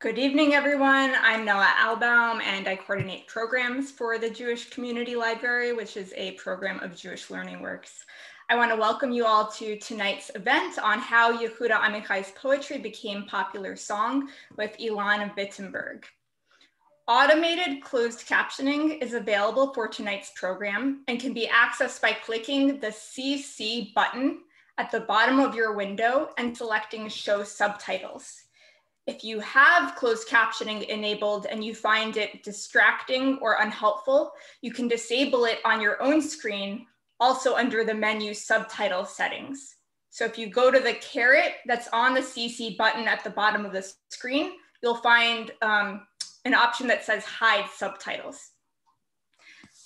Good evening, everyone. I'm Noah Albaum, and I coordinate programs for the Jewish Community Library, which is a program of Jewish Learning Works. I want to welcome you all to tonight's event on how Yehuda Amichai's poetry became popular song with Ilan Vitemberg. Automated closed captioning is available for tonight's program and can be accessed by clicking the CC button at the bottom of your window and selecting Show Subtitles. If you have closed captioning enabled and you find it distracting or unhelpful, you can disable it on your own screen, also under the menu Subtitle Settings. So if you go to the caret that's on the CC button at the bottom of the screen, you'll find an option that says Hide Subtitles.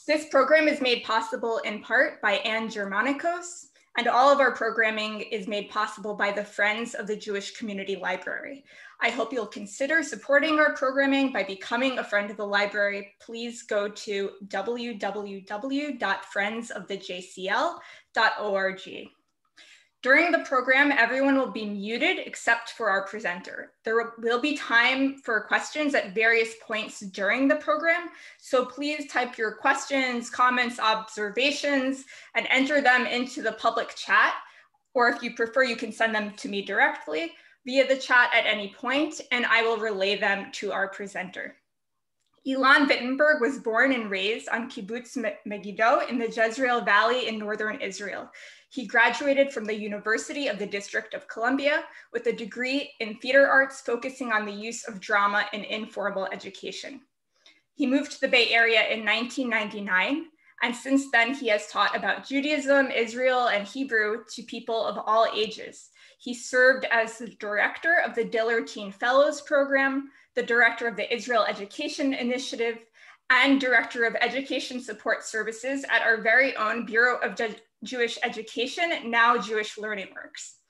This program is made possible in part by Anne Germanicos, and all of our programming is made possible by the Friends of the Jewish Community Library. I hope you'll consider supporting our programming by becoming a friend of the library. Please go to www.friendsofthejcl.org. During the program, everyone will be muted except for our presenter. There will be time for questions at various points during the program, so please type your questions, comments, observations, and enter them into the public chat, or if you prefer, you can send them to me directly via the chat at any point, and I will relay them to our presenter. Ilan Vitemberg was born and raised on Kibbutz Megiddo in the Jezreel Valley in northern Israel. He graduated from the University of the District of Columbia with a degree in theater arts, focusing on the use of drama in informal education. He moved to the Bay Area in 1999, and since then he has taught about Judaism, Israel, and Hebrew to people of all ages. He served as the director of the Diller Teen Fellows Program, the director of the Israel Education Initiative, and director of Education Support Services at our very own Bureau of Jewish Education, now Jewish Learning Works.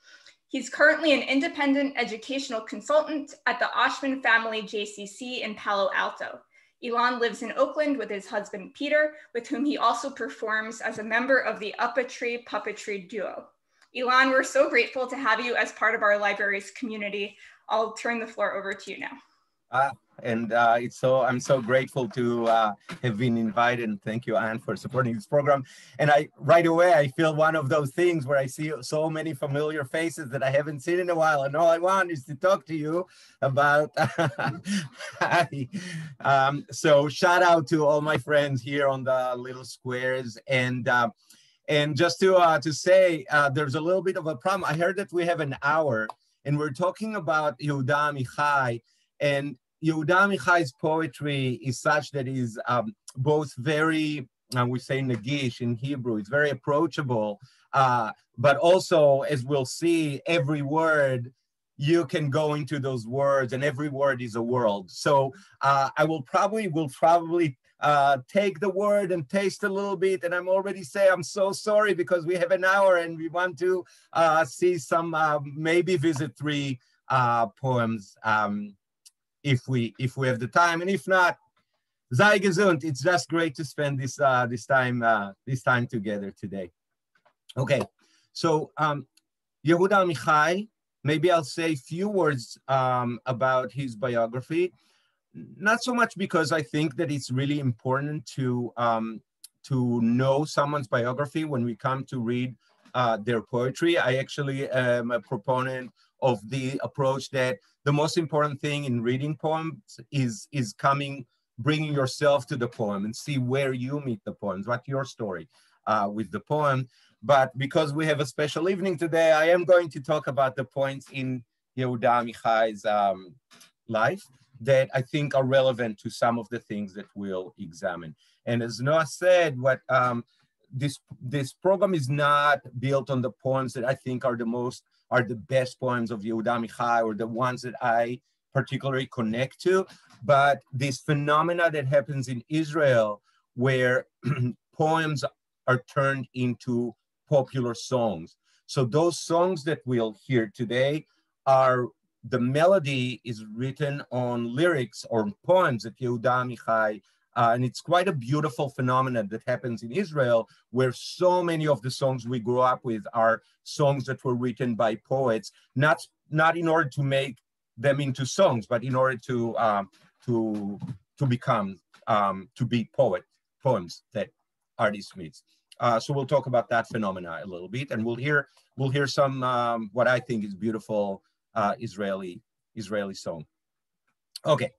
He's currently an independent educational consultant at the Oshman Family JCC in Palo Alto. Ilan lives in Oakland with his husband, Peter, with whom he also performs as a member of the Uppetry Puppetry Duo. Ilan, we're so grateful to have you as part of our library's community. I'll turn the floor over to you now. I'm so grateful to have been invited, and thank you, Anne, for supporting this program. And right away I feel one of those things where I see so many familiar faces that I haven't seen in a while, and all I want is to talk to you about so shout out to all my friends here on the little squares, and just to say there's a little bit of a problem. I heard that we have an hour and we're talking about Yehuda Amichai, and Yehuda Amichai's poetry is such that is both very, we say nagish in Hebrew, it's very approachable, but also, as we'll see, every word, you can go into those words, and every word is a world. So I will probably take the word and taste a little bit, and I'm already saying I'm so sorry because we have an hour and we want to see some, maybe visit 3 poems. If we have the time, and if not, sei gesund. It's just great to spend this time together today. Okay, so Yehuda Amichai, maybe I'll say a few words about his biography. Not so much because I think that it's really important to know someone's biography when we come to read their poetry. I actually am a proponent of the approach that the most important thing in reading poems is bringing yourself to the poem and see where you meet the poems, what's your story with the poem. But because we have a special evening today, I am going to talk about the points in Yehuda Amichai's life that I think are relevant to some of the things that we'll examine. And as Noah said, what this program is not built on the poems that I think are the best poems of Yehuda Amichai, or the ones that I particularly connect to, but this phenomena that happens in Israel where poems are turned into popular songs. So those songs that we'll hear today the melody is written on lyrics or poems that Yehuda Amichai, and it's quite a beautiful phenomenon that happens in Israel, where so many of the songs we grew up with are songs that were written by poets, not in order to make them into songs, but in order to become to be poems that artist meets. So we'll talk about that phenomena a little bit, and we'll hear some what I think is beautiful Israeli song. Okay,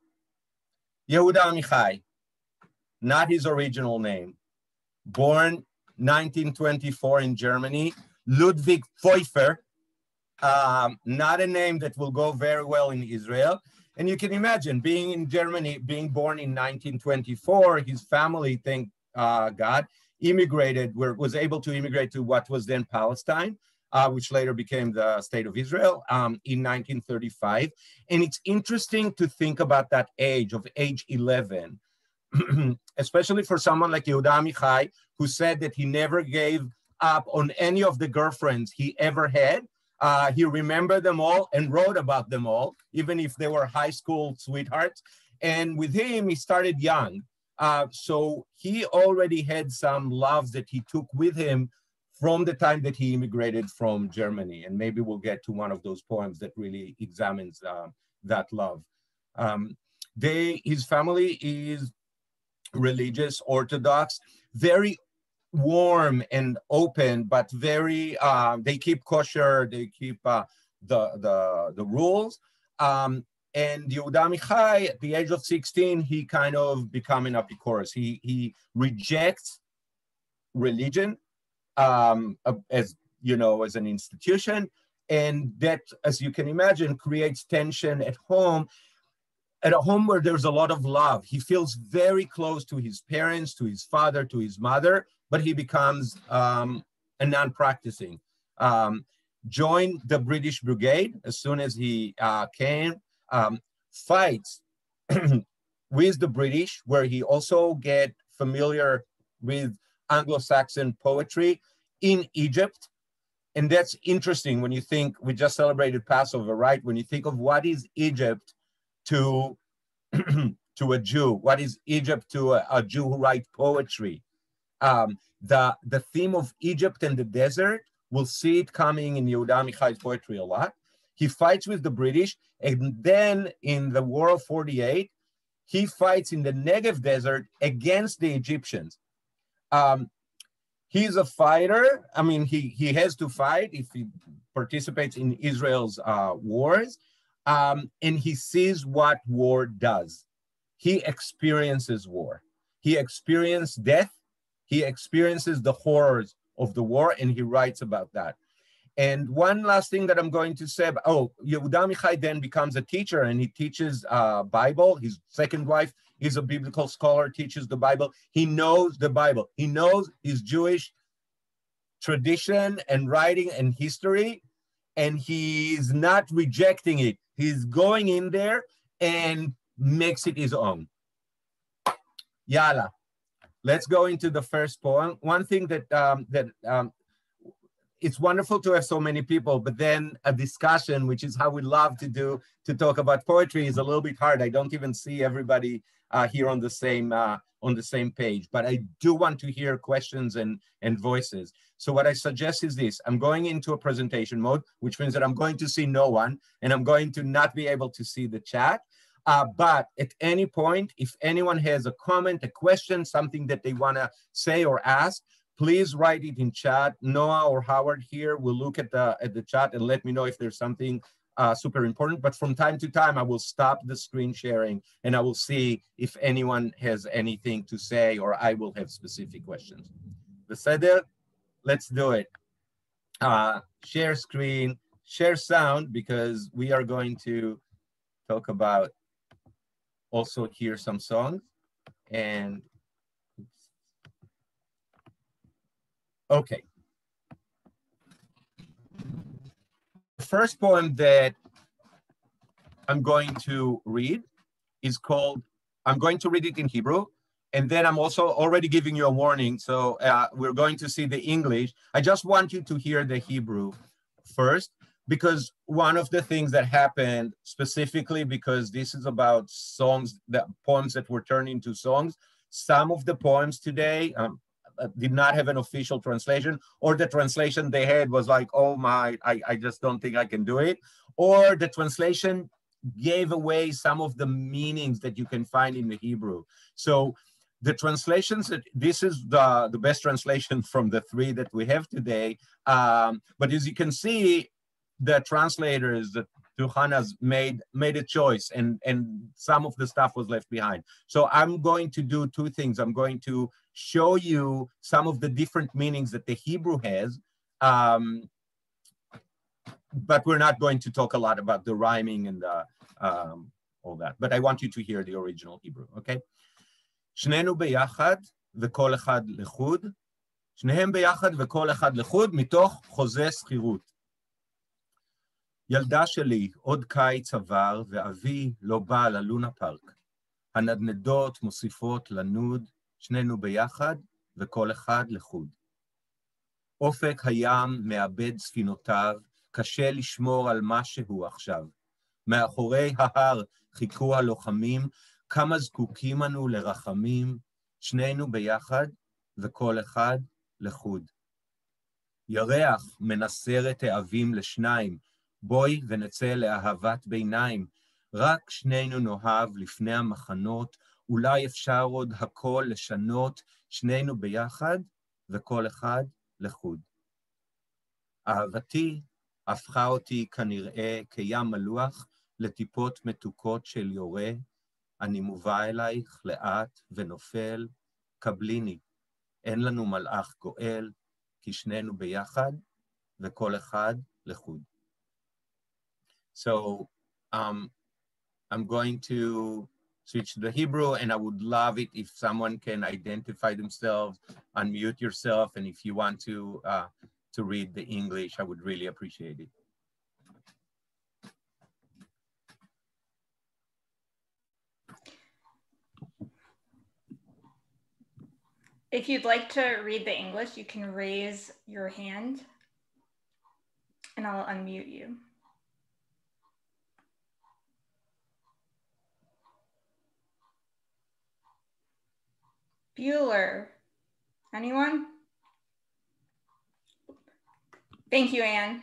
Yehuda Amichai, not his original name, born 1924 in Germany. Ludwig Pfeiffer, not a name that will go very well in Israel. And you can imagine being in Germany, being born in 1924, his family, thank God, was able to immigrate to what was then Palestine, which later became the state of Israel in 1935. And it's interesting to think about that age of age 11, especially for someone like Yehuda Amichai, who said that he never gave up on any of the girlfriends he ever had. He remembered them all and wrote about them all, even if they were high school sweethearts. And with him, he started young. So he already had some loves that he took with him from the time that he immigrated from Germany. And maybe we'll get to one of those poems that really examines that love. His family is religious, Orthodox, very warm and open, but very, they keep kosher, they keep the rules. And Yehuda Amichai, at the age of 16, he kind of become an Epicurus. He rejects religion as, you know, as an institution. And that, as you can imagine, creates tension at home where there's a lot of love. He feels very close to his parents, to his father, to his mother, but he becomes a non-practicing. Joined the British Brigade as soon as he came, fights with the British, where he also get familiar with Anglo-Saxon poetry in Egypt. And that's interesting when you think, we just celebrated Passover, right? When you think of what is Egypt to a Jew, what is Egypt to a Jew who writes poetry? The theme of Egypt and the desert, we'll see it coming in Yehuda Amichai's poetry a lot. He fights with the British, and then in the War of 48, he fights in the Negev desert against the Egyptians. He's a fighter. I mean, he has to fight if he participates in Israel's wars, and he sees what war does. He experiences war. He experienced death. He experiences the horrors of the war, and he writes about that. And one last thing that I'm going to say, Yehuda Amichai then becomes a teacher, and he teaches Bible. His second wife is a biblical scholar, teaches the Bible. He knows the Bible. He knows his Jewish tradition and writing and history, and he's not rejecting it. He's going in there and makes it his own. Yalla. Let's go into the first poem. One thing that it's wonderful to have so many people, but then a discussion, which is how we love to do, to talk about poetry, is a little bit hard. I don't even see everybody here on the same page, but I do want to hear questions and voices. So what I suggest is this: I'm going into a presentation mode, which means that I'm going to see no one, and I'm going to not be able to see the chat. But at any point, if anyone has a comment, a question, something that they want to say or ask, please write it in chat. Noah or Howard here will look at the chat and let me know if there's something super important. But from time to time, I will stop the screen sharing and I will see if anyone has anything to say, or I will have specific questions. Beseder, let's do it. Share screen, share sound, because we are going to talk about also hear some songs. And okay. The first poem that I'm going to read is called, I'm going to read it in Hebrew, and then I'm also already giving you a warning. So we're going to see the English. I just want you to hear the Hebrew first, because one of the things that happened, specifically because this is about songs, poems that were turned into songs, some of the poems today did not have an official translation, or the translation they had was like, oh my, I just don't think I can do it. Or the translation gave away some of the meanings that you can find in the Hebrew. So the translations, this is the best translation from the three that we have today. But as you can see, the translators, the Tuhanas made a choice, and some of the stuff was left behind. So I'm going to do two things. I'm going to show you some of the different meanings that the Hebrew has, but we're not going to talk a lot about the rhyming and all that. But I want you to hear the original Hebrew, okay? שנינו ביחד וכל אחד לחוד, שניהם ביחד וכל אחד לחוד מתוך חוזה שכירות. ילדה שלי עוד קיץ עבר ואבי לא בא ללונה פארק. הנדנדות מוסיפות לנוד, שנינו ביחד וכל אחד לחוד. אופק הים מאבד ספינותיו, קשה לשמור על מה שהוא עכשיו. מאחורי ההר חיכו הלוחמים, כמה זקוקים אנו לרחמים, שנינו ביחד וכל אחד לחוד. ירח מנסר את האבים לשניים, בואי ונצא לאהבת ביניים, רק שנינו נאהב לפני המחנות, אולי אפשר עוד הכל לשנות, שנינו ביחד וכל אחד לחוד. אהבתי הפכה אותי כנראה כים מלוח לטיפות מתוקות של יורה, אני מובא אלייך לאט ונופל, קבליני, אין לנו מלאך גואל, כי שנינו ביחד וכל אחד לחוד. So I'm going to switch to the Hebrew, and I would love it if someone can identify themselves, unmute yourself, and if you want to read the English, I would really appreciate it. If you'd like to read the English, you can raise your hand and I'll unmute you. Bueller, anyone? Thank you, Anne.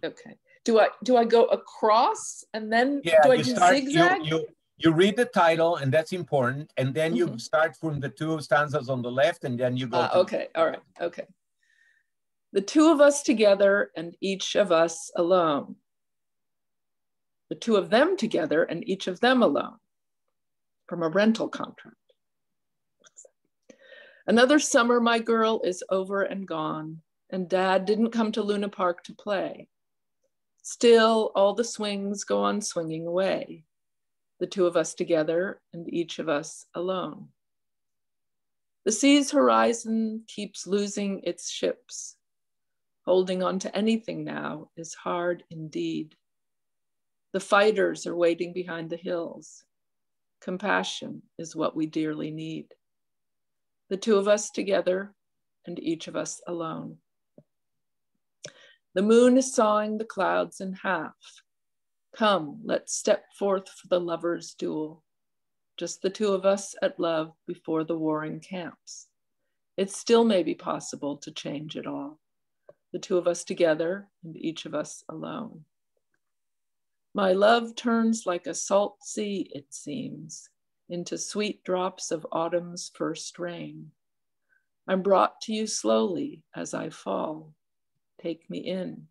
Okay. Do I go across and then do I do zigzag? You read the title, and that's important, and then you start from the two stanzas on the left, and then you go. Okay, all right, okay. The two of us together and each of us alone. The two of them together and each of them alone, from a rental contract. Another summer, my girl is over and gone, and Dad didn't come to Luna Park to play. Still, all the swings go on swinging away. The two of us together and each of us alone. The sea's horizon keeps losing its ships. Holding on to anything now is hard indeed. The fighters are waiting behind the hills. Compassion is what we dearly need. The two of us together and each of us alone. The moon is sawing the clouds in half. Come, let's step forth for the lovers' duel. Just the two of us at love before the warring camps. It still may be possible to change it all. The two of us together and each of us alone. My love turns like a salt sea, it seems, into sweet drops of autumn's first rain. I'm brought to you slowly as I fall. Take me in.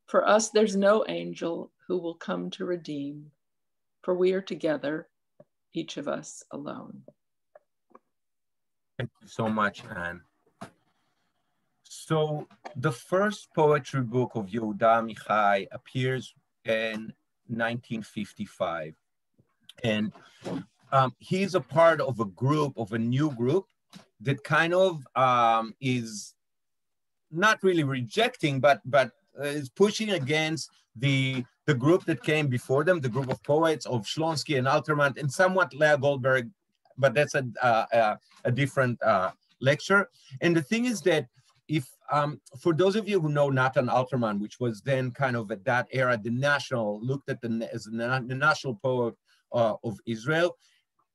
For us, there's no angel who will come to redeem, for we are together, each of us alone. Thank you so much, Anne. So the first poetry book of Yehuda Amichai appears in 1955. And he's a part of a group, of a new group that kind of is not really rejecting, but is pushing against the group that came before them, the group of poets of Shlonsky and Alterman, and somewhat Leah Goldberg, but that's a different lecture. And the thing is that if, for those of you who know Natan Alterman, which was then kind of at that era, the national, looked at as the national poet of Israel,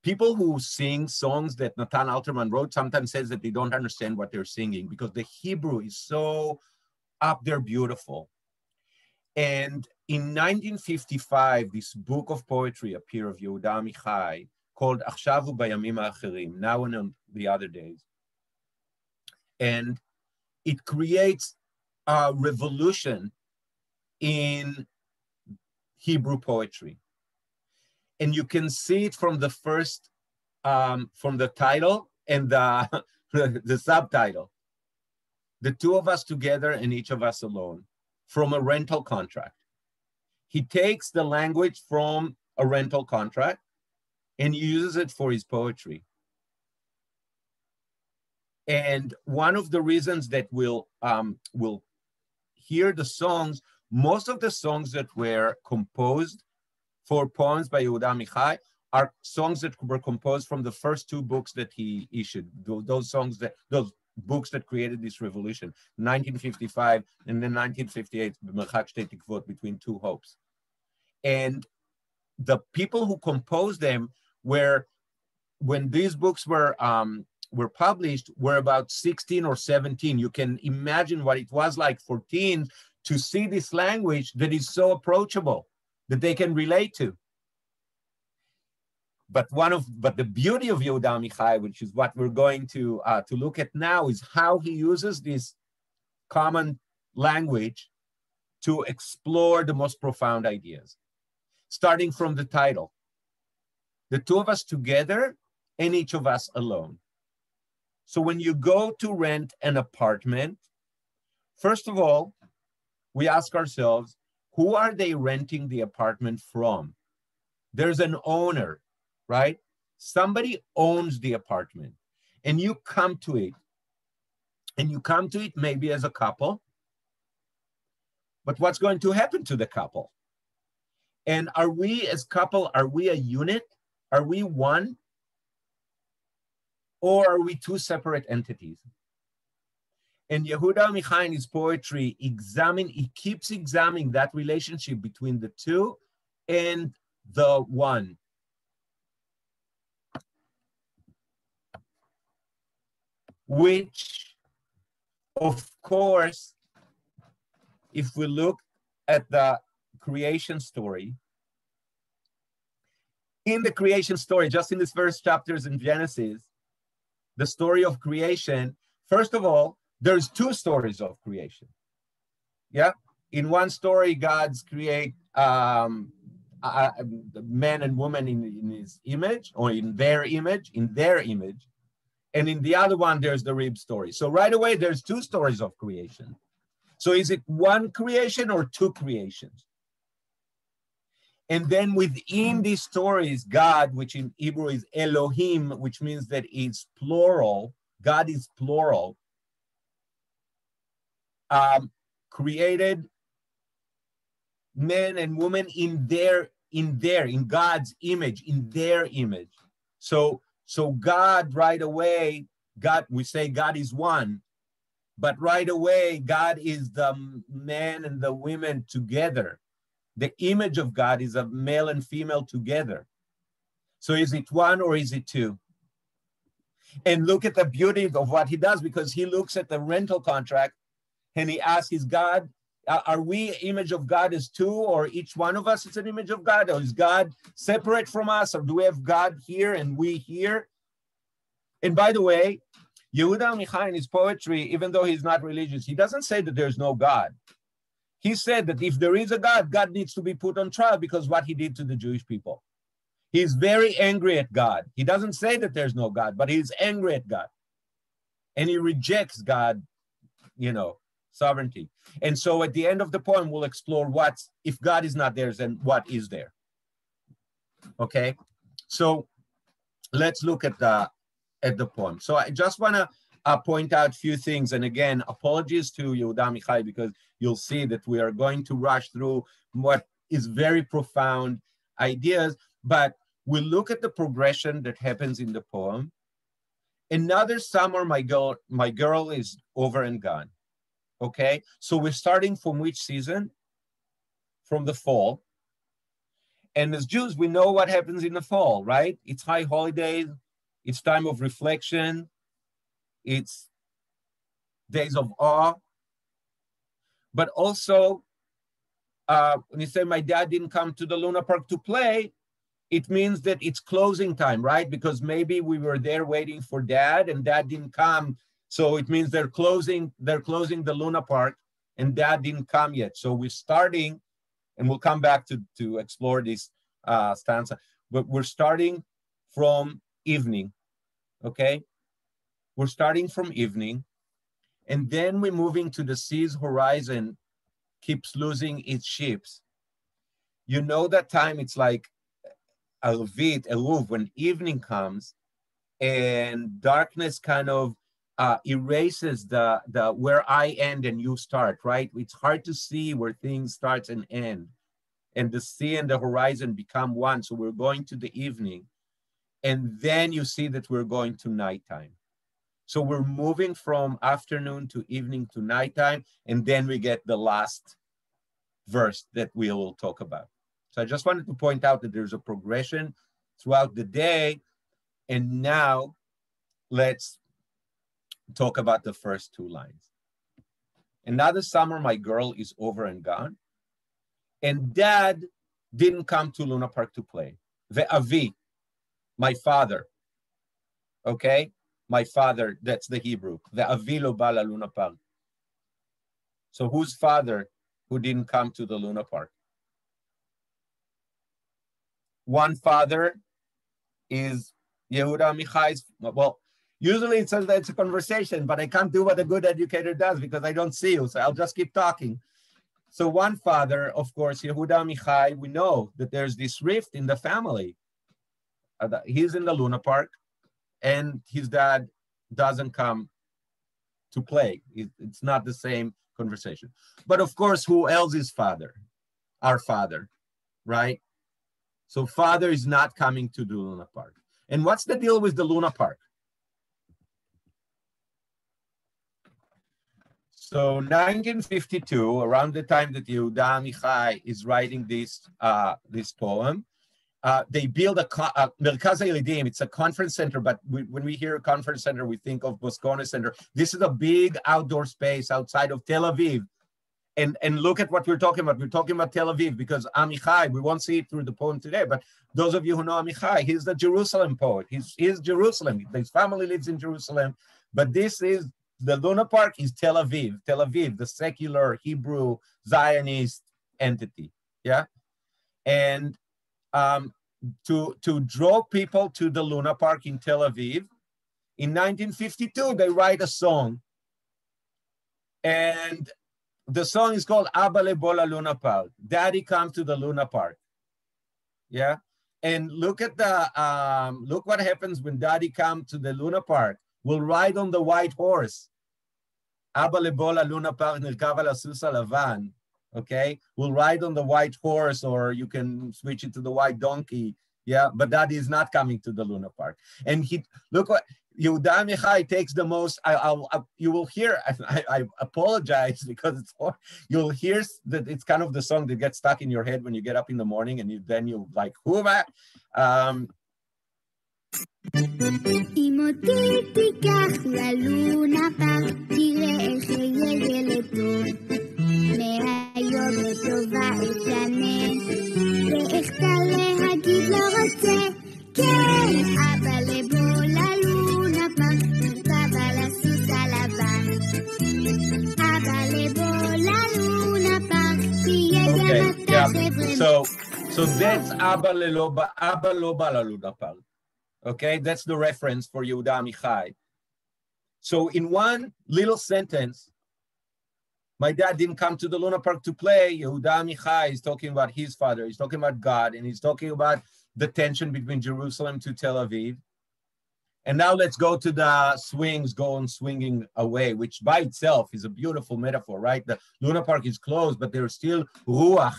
people who sing songs that Natan Alterman wrote sometimes says that they don't understand what they're singing because the Hebrew is so up there beautiful. And in 1955, this book of poetry appeared of Yehuda Amichai called Achshav Ubayamim Ha'acherim, Now and on the Other Days. And it creates a revolution in Hebrew poetry. And you can see it from the first, from the title and the subtitle. The two of us together and each of us alone, from a rental contract. He takes the language from a rental contract and uses it for his poetry. And one of the reasons that we'll hear the songs, most of the songs that were composed for poems by Yehuda Amichai are songs that were composed from the first two books that he issued. Those books that created this revolution, 1955 and then 1958, B'merchak Shtei Tikvot, Between Two Hopes. And the people who composed them were, when these books were published, were about 16 or 17. You can imagine what it was like for teens to see this language that is so approachable, that they can relate to. But the beauty of Yehuda Amichai, which is what we're going to look at now, is how he uses this common language to explore the most profound ideas. Starting from the title, the two of us together and each of us alone. So when you go to rent an apartment, first of all, we ask ourselves, who are they renting the apartment from? There's an owner, right? Somebody owns the apartment and you come to it. And you come to it maybe as a couple. But what's going to happen to the couple? And are we as couple, are we a unit? Are we one? Or are we two separate entities? And Yehuda Amichai in his poetry he keeps examining that relationship between the two and the one. Which, of course, if we look at the creation story, in the creation story, just in these first chapters in Genesis, the story of creation, first of all, there's two stories of creation. Yeah, in one story, God's create man and woman in his image, or in their image. And in the other one, there's the rib story. So right away, there's two stories of creation. So is it one creation or two creations? And then within these stories, God, which in Hebrew is Elohim, which means that it's plural, God is plural, created men and women in God's image, in their image. So God right away, we say God is one, but right away, God is the man and the women together. The image of God is a male and female together. So is it one or is it two? And look at the beauty of what he does, because he looks at the rental contract and he asks, is God, are we image of God as two, or each one of us is an image of God? Or is God separate from us? Or do we have God here and we here? And by the way, Yehuda Amichai in his poetry, even though he's not religious, he doesn't say that there's no God. He said that if there is a God, God needs to be put on trial because what he did to the Jewish people. He's very angry at God. He doesn't say that there's no God, but he's angry at God. And he rejects God, sovereignty. And so at the end of the poem, we'll explore if God is not there, then what is there? Okay, so let's look at the poem. So I just want to point out a few things. And again, apologies to Yehuda Amichai, because you'll see that we are going to rush through what is very profound ideas, but we'll look at the progression that happens in the poem. Another summer, my girl is over and gone. Okay, so we're starting from which season? From the fall. And as Jews, we know what happens in the fall, right? It's high holidays, it's time of reflection, it's days of awe. But also, when you say my dad didn't come to the Luna Park to play, it means that it's closing time, right? Because maybe we were there waiting for dad and dad didn't come. So it means they're closing the Luna Park and dad didn't come yet. So we're starting, and we'll come back to explore this stanza, but we're starting from evening, okay? We're starting from evening, and then we're moving to the sea's horizon, keeps losing its ships. You know that time, it's like Eruv, when evening comes and darkness kind of erases the where I end and you start, right? It's hard to see where things start and end. And the sea and the horizon become one. So we're going to the evening. And then you see that we're going to nighttime. So we're moving from afternoon to evening to nighttime. And then we get the last verse that we will talk about. So I just wanted to point out that there's a progression throughout the day. And now let's talk about the first two lines. Another summer, my girl is over and gone. And dad didn't come to Luna Park to play. Ve'avi, my father, okay? My father, that's the Hebrew. Ve'avi lo ba la Luna Park. So whose father who didn't come to the Luna Park? One father is Yehuda Amichai's, well, usually it says that it's a conversation, but I can't do what a good educator does because I don't see you, so I'll just keep talking. So one father, of course, Yehuda Amichai, we know that there's this rift in the family. He's in the Luna Park, and his dad doesn't come to play. It's not the same conversation. But of course, who else is father? Our father, right? So father is not coming to the Luna Park. And what's the deal with the Luna Park? So 1952, around the time that Yehuda Amichai is writing this poem, they build a Merkaz HaYelidim. It's a conference center, but when we hear a conference center, we think of Boscone Center. This is a big outdoor space outside of Tel Aviv. And look at what we're talking about. We're talking about Tel Aviv because Amichai, we won't see it through the poem today, but those of you who know Amichai, he's the Jerusalem poet. He's Jerusalem. His family lives in Jerusalem, but this is, the Luna Park is Tel Aviv. Tel Aviv, the secular Hebrew Zionist entity, yeah? And to draw people to the Luna Park in Tel Aviv, in 1952, they write a song. And the song is called Abba Lebo la Luna Park. Daddy come to the Luna Park. Yeah. And look at look what happens when Daddy come to the Luna Park. We'll ride on the white horse. Abba Lebo la Luna Park nirkav ala sus halavan. Okay. We'll ride on the white horse, or you can switch it to the white donkey. Yeah. But Daddy is not coming to the Luna Park. And look what Yehuda Amichai takes the most. You will hear, I apologize because you'll hear that it's kind of the song that gets stuck in your head when you get up in the morning, and then you like, who am I? אם אותי תיקח ללונה פארק, תראה איך אהיה ילד טוב. מהיום לטובה אתענה, ואיך תעלה הגיד לא רוצה. כן, אבא לבוא ללונה פארק, נרכב על הסוס הלבן. אבא לבוא ללונה פארק, תהיה גם אתה חבר'ה. So that's Abba lo ba la Luna Park. Okay, that's the reference for Yehuda Amichai. So in one little sentence, my dad didn't come to the Luna Park to play. Yehuda Amichai is talking about his father. He's talking about God, and he's talking about the tension between Jerusalem to Tel Aviv. And now let's go to the swings, go on swinging away, which by itself is a beautiful metaphor, right? The Luna Park is closed, but there's still ruach,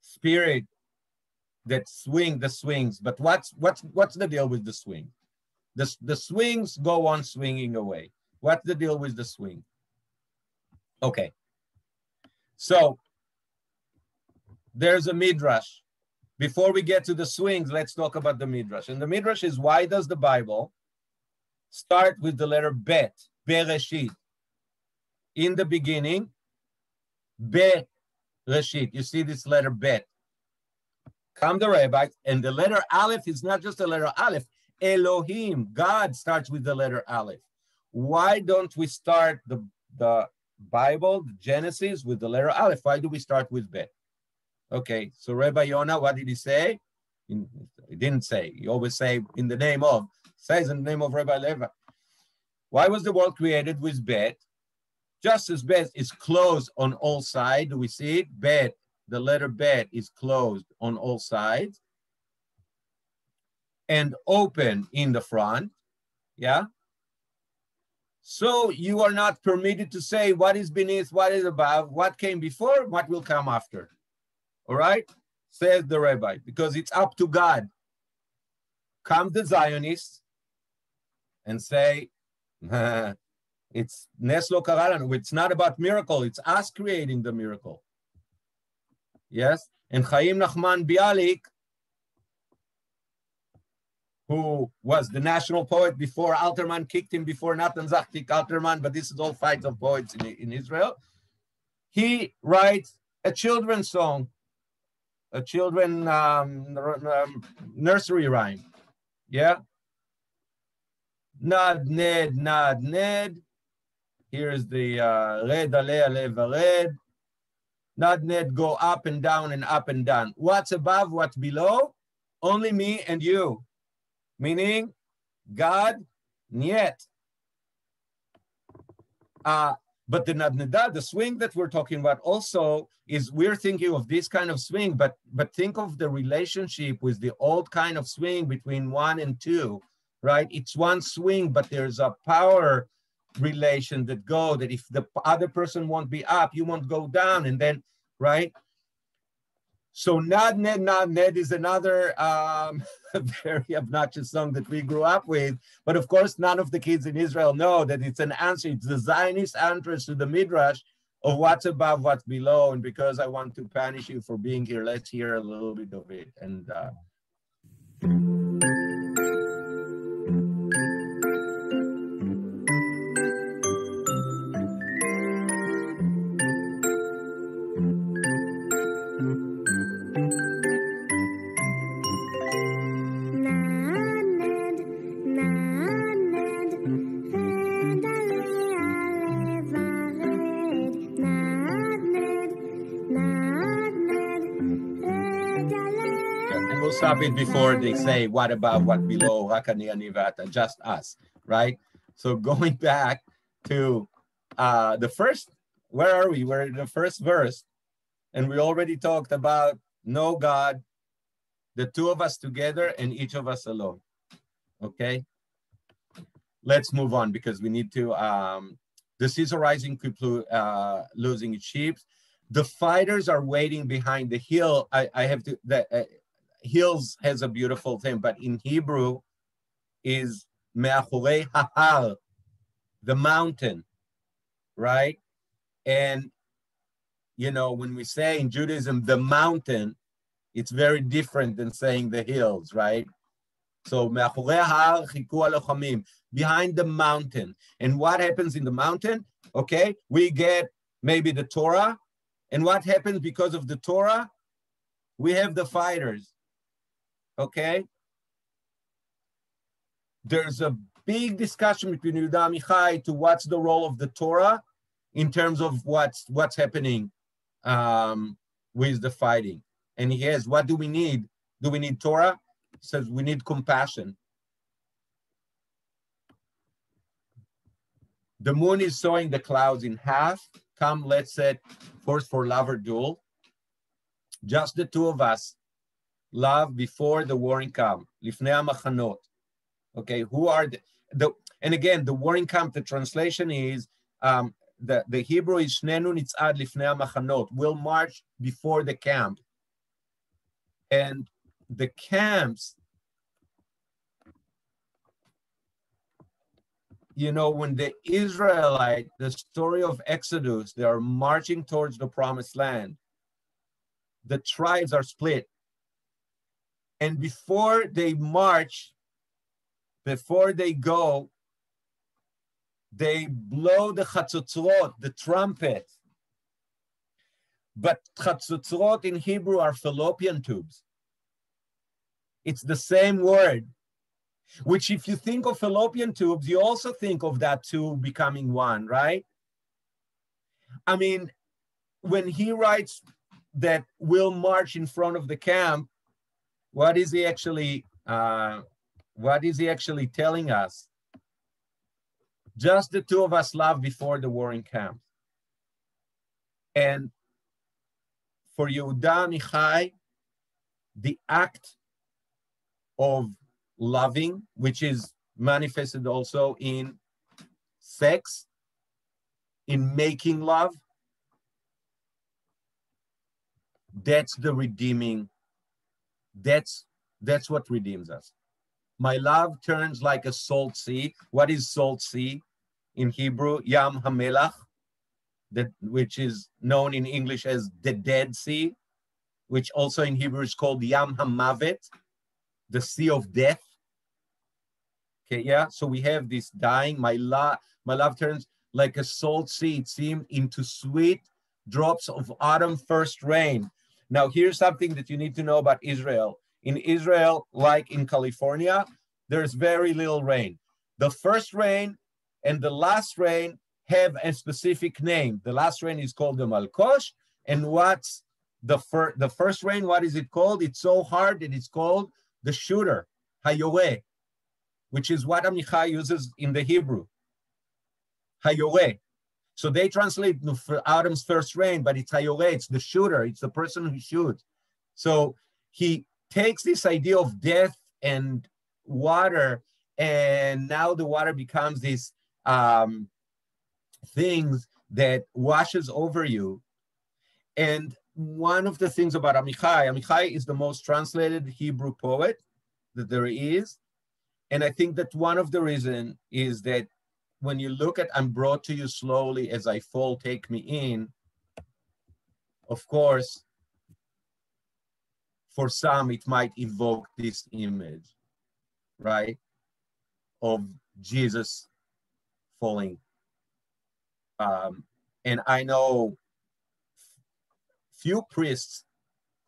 spirit, that swing the swings. But what's the deal with the swing? The swings go on swinging away. What's the deal with the swing? Okay. So there's a midrash. Before we get to the swings, let's talk about the midrash. And the midrash is, why does the Bible start with the letter Bet, Bereshit? In the beginning, Be Reshit. You see this letter Bet. Come the rabbis, and the letter Aleph is not just the letter Aleph. Elohim, God, starts with the letter Aleph. Why don't we start the Bible, the Genesis, with the letter Aleph? Why do we start with Bet? Okay, so Rabbi Yonah, what did he say? He didn't say. He always say in the name of. Says in the name of Rabbi Levi. Why was the world created with Bet? Just as Bet is closed on all sides. Do we see it? Bet, the letter Bet is closed on all sides and open in the front. Yeah. So you are not permitted to say what is beneath, what is above, what came before, what will come after. All right? Says the rabbi, because it's up to God. Come the Zionists and say, it's Nes Lo Kara Lanu. It's not about miracle. It's us creating the miracle. Yes? And Chaim Nachman Bialik, who was the national poet before Alterman kicked him, before Nathan Zach kicked Alterman, but this is all fights of poets in Israel. He writes a children's song, a children nursery rhyme. Yeah? Nad Ned. Here's the Red Aleh Aleh Vared. Nad Ned, go up and down and up and down. What's above, what's below? Only me and you. Meaning, God, niet. But the Nadneda, the swing that we're talking about also is, we're thinking of this kind of swing, but think of the relationship with the old kind of swing between 1 and 2, right? It's one swing, but there's a power relation that if the other person won't be up, you won't go down, and then, right? So Nad Ned is another very obnoxious song that we grew up with. But of course, none of the kids in Israel know that it's an answer. It's the Zionist answer to the Midrash of what's above, what's below. And because I want to punish you for being here, let's hear a little bit of it. And stop it before they say what above, what below, Rakani Anivata, just us, right? So going back to the first, where are we? We're in the first verse, and we already talked about no God, the two of us together and each of us alone. Okay, let's move on because we need to. The Caesar Rising keep losing its sheep. The fighters are waiting behind the hill. I have to. Hills has a beautiful thing, but in Hebrew is me'achorei ha'ar, the mountain, right? And, you know, when we say in Judaism, the mountain, it's very different than saying the hills, right? So me'achorei ha'ar chiku halochamim, behind the mountain. And what happens in the mountain? Okay, we get maybe the Torah. And what happens because of the Torah? We have the fighters. Okay, there's a big discussion between Yehuda Amichai to what's the role of the Torah in terms of what's happening with the fighting. And he has, what do we need? Do we need Torah? He says we need compassion. The moon is sawing the clouds in half. Come, let's set forth for lover duel. Just the two of us. Love before the warring camp, lifnei hamachanot. Okay, who are the and again the warring camp? The translation is the Hebrew is shnenu nitzad lifnei hamachanot. We'll march before the camp, and the camps. You know, when the Israelite, the story of Exodus, they are marching towards the promised land. The tribes are split. And before they march, before they go, they blow the chatzotzrot, the trumpet. But chatzutzrot in Hebrew are fallopian tubes. It's the same word, which if you think of fallopian tubes, you also think of that two becoming one, right? I mean, when he writes that we'll march in front of the camp, what is he actually telling us? Just the two of us love before the war in camp. And for Yehuda Amichai, the act of loving, which is manifested also in sex, in making love, that's the redeeming, that's what redeems us. My love turns like a salt sea. What is salt sea in Hebrew? Yam HaMelach, which is known in English as the Dead Sea, which also in Hebrew is called Yam HaMavet, the sea of death. Okay, yeah, so we have this dying. My love turns like a salt sea, it seemed, into sweet drops of autumn first rain. Now, here's something that you need to know about Israel. In Israel, like in California, there's very little rain. The first rain and the last rain have a specific name. The last rain is called the Malkosh, and what's the first rain, what is it called? It's so hard that it's called the shooter, Hayoreh, which is what Amichai uses in the Hebrew, Hayoreh. So they translate Autumn's first rain, but it's Hayoreh, it's the shooter, it's the person who shoots. So he takes this idea of death and water, and now the water becomes this things that washes over you. And one of the things about Amichai is the most translated Hebrew poet that there is. And I think that one of the reasons is that when you look at I'm brought to you slowly as I fall, take me in, of course, for some, it might evoke this image, right, of Jesus falling. And I know few priests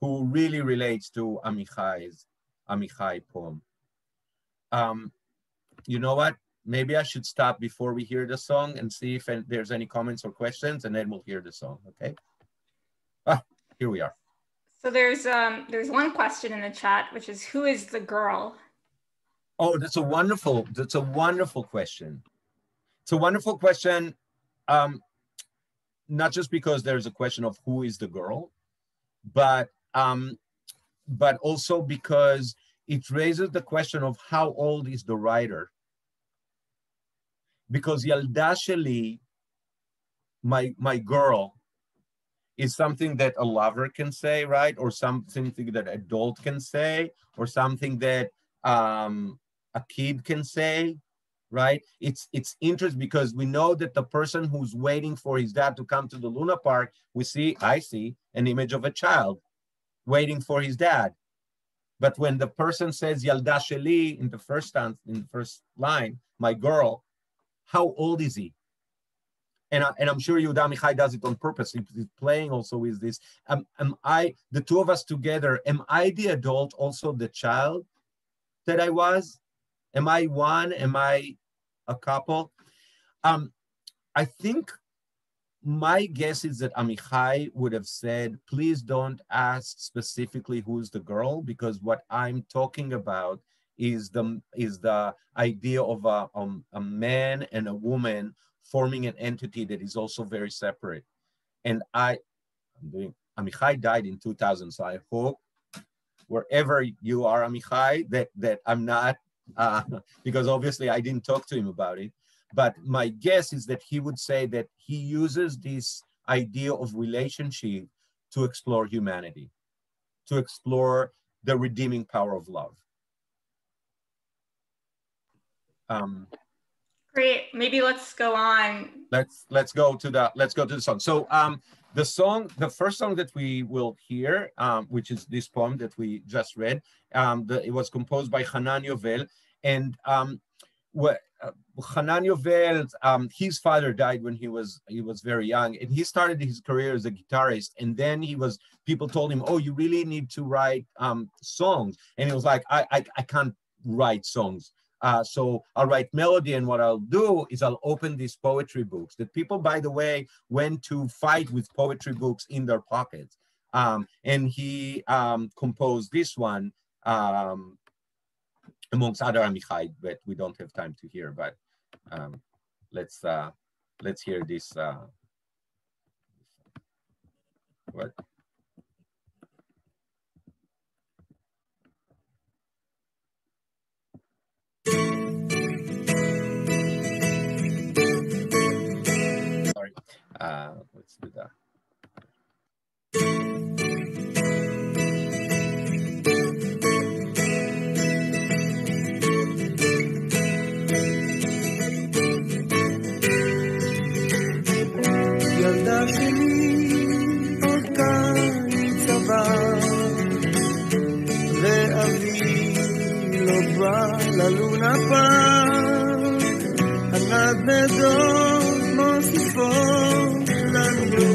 who really relates to Amichai poem. You know what? Maybe I should stop before we hear the song and see if there's any comments or questions, and then we'll hear the song, okay? Here we are. So there's one question in the chat, which is, who is the girl? Oh, that's a wonderful question. It's a wonderful question, not just because there's a question of who is the girl, but also because it raises the question of how old is the writer. Because Yalda Sheli, my girl, is something that a lover can say, right? Or something that an adult can say, or something that a kid can say, right? It's interesting because we know that the person who's waiting for his dad to come to the Luna Park, I see an image of a child waiting for his dad. But when the person says Yalda Sheli in the first line, my girl, how old is he? And I'm sure Yehuda Amichai does it on purpose. He's playing also with this. The two of us together, am I the adult, also the child that I was? Am I one? Am I a couple? I think my guess is that Amichai would have said, please don't ask specifically who's the girl, because what I'm talking about is the idea of a man and a woman forming an entity that is also very separate. And Amichai died in 2000, so I hope wherever you are, Amichai, that I'm not, because obviously I didn't talk to him about it. But my guess is that he would say that he uses this idea of relationship to explore humanity, to explore the redeeming power of love. Great. Maybe let's go on. Let's go to the song. So the first song that we will hear, which is this poem that we just read, it was composed by Hanan Yovel, and Hanan Yovel, his father died when he was very young, and he started his career as a guitarist. And then people told him, "Oh, you really need to write songs." And he was like, "I can't write songs. So I'll write melody, and what I'll do is I'll open these poetry books that people, by the way, went to fight with poetry books in their pockets." And he composed this one. Amongst other Amichai, but we don't have time to hear. But let's hear this. What? Sorry. Let's do that. ילדה שלי עוד קיץ עבר, ואבי לא בא ללונה פארק, הנדנדות מוסיפות לנו,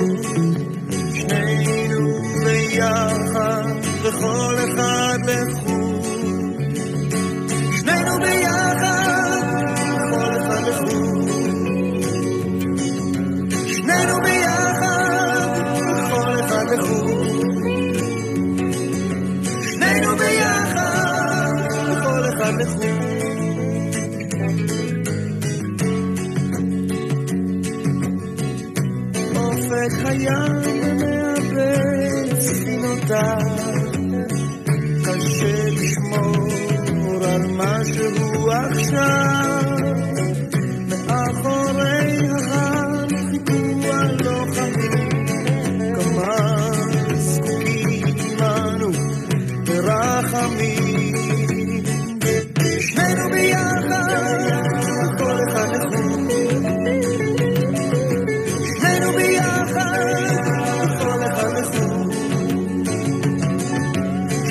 שנינו ביחד וכל אחד לחוד, שנינו ביחד וכל אחד לחוד, שנינו ביחד וכל אחד לחוד, שנינו ביחד וכל אחד לחוד. אופק הים מאבד ספינותיו, קשה לשמור על משהו עכשיו, מאחורי הר חיכו הלוחמים, כמה זקוקים אנו ברחמים, שנינו ביחד וכל אחד לחוד, שנינו ביחד וכל אחד לחוד,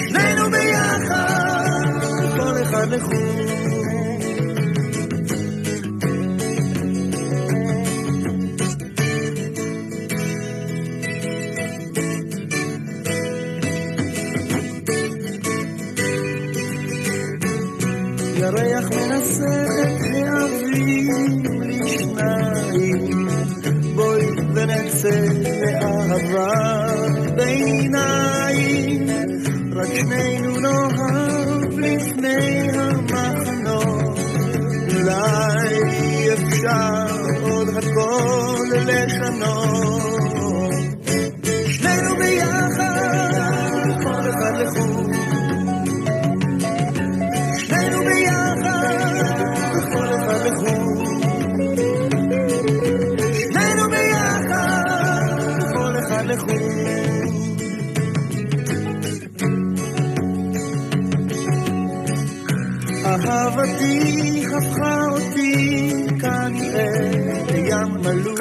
שנינו ביחד וכל אחד לחוד. ירח מנסה את האוויר לשניים, בואי ונצא לאהבה בעיניים, רק שנינו נאהב לפני המחנות, אולי אפשר עוד הכל לשנות, שנינו ביחד כל אחד לחוד, שנינו ביחד וכל אחד לחוד, שנינו ביחד וכל אחד לחוד. אהבתי הפכה אותי כנראה לים מלוח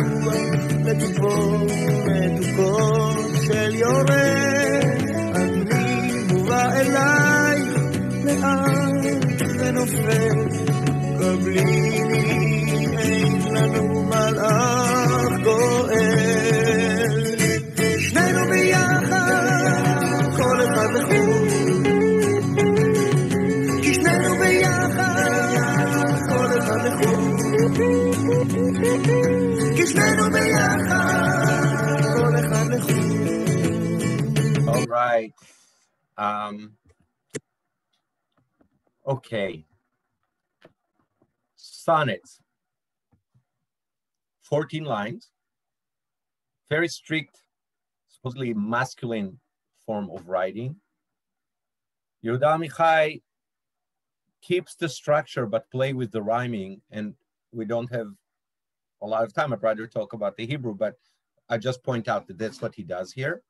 לטיפות מתוקות של יורה, אני מובא אליי לאט ונופל, קבליני אין לנו מלאך גואל, שנינו ביחד כל אחד לחוד, כי שנינו ביחד כל אחד לחוד, כי שנינו ביחד כל אחד לחוד. All right. Okay. Sonnets. 14 lines. Very strict, supposedly masculine form of writing. Yehuda Amichai keeps the structure but play with the rhyming, and we don't have a lot of time. I'd rather talk about the Hebrew, but I just point out that that's what he does here.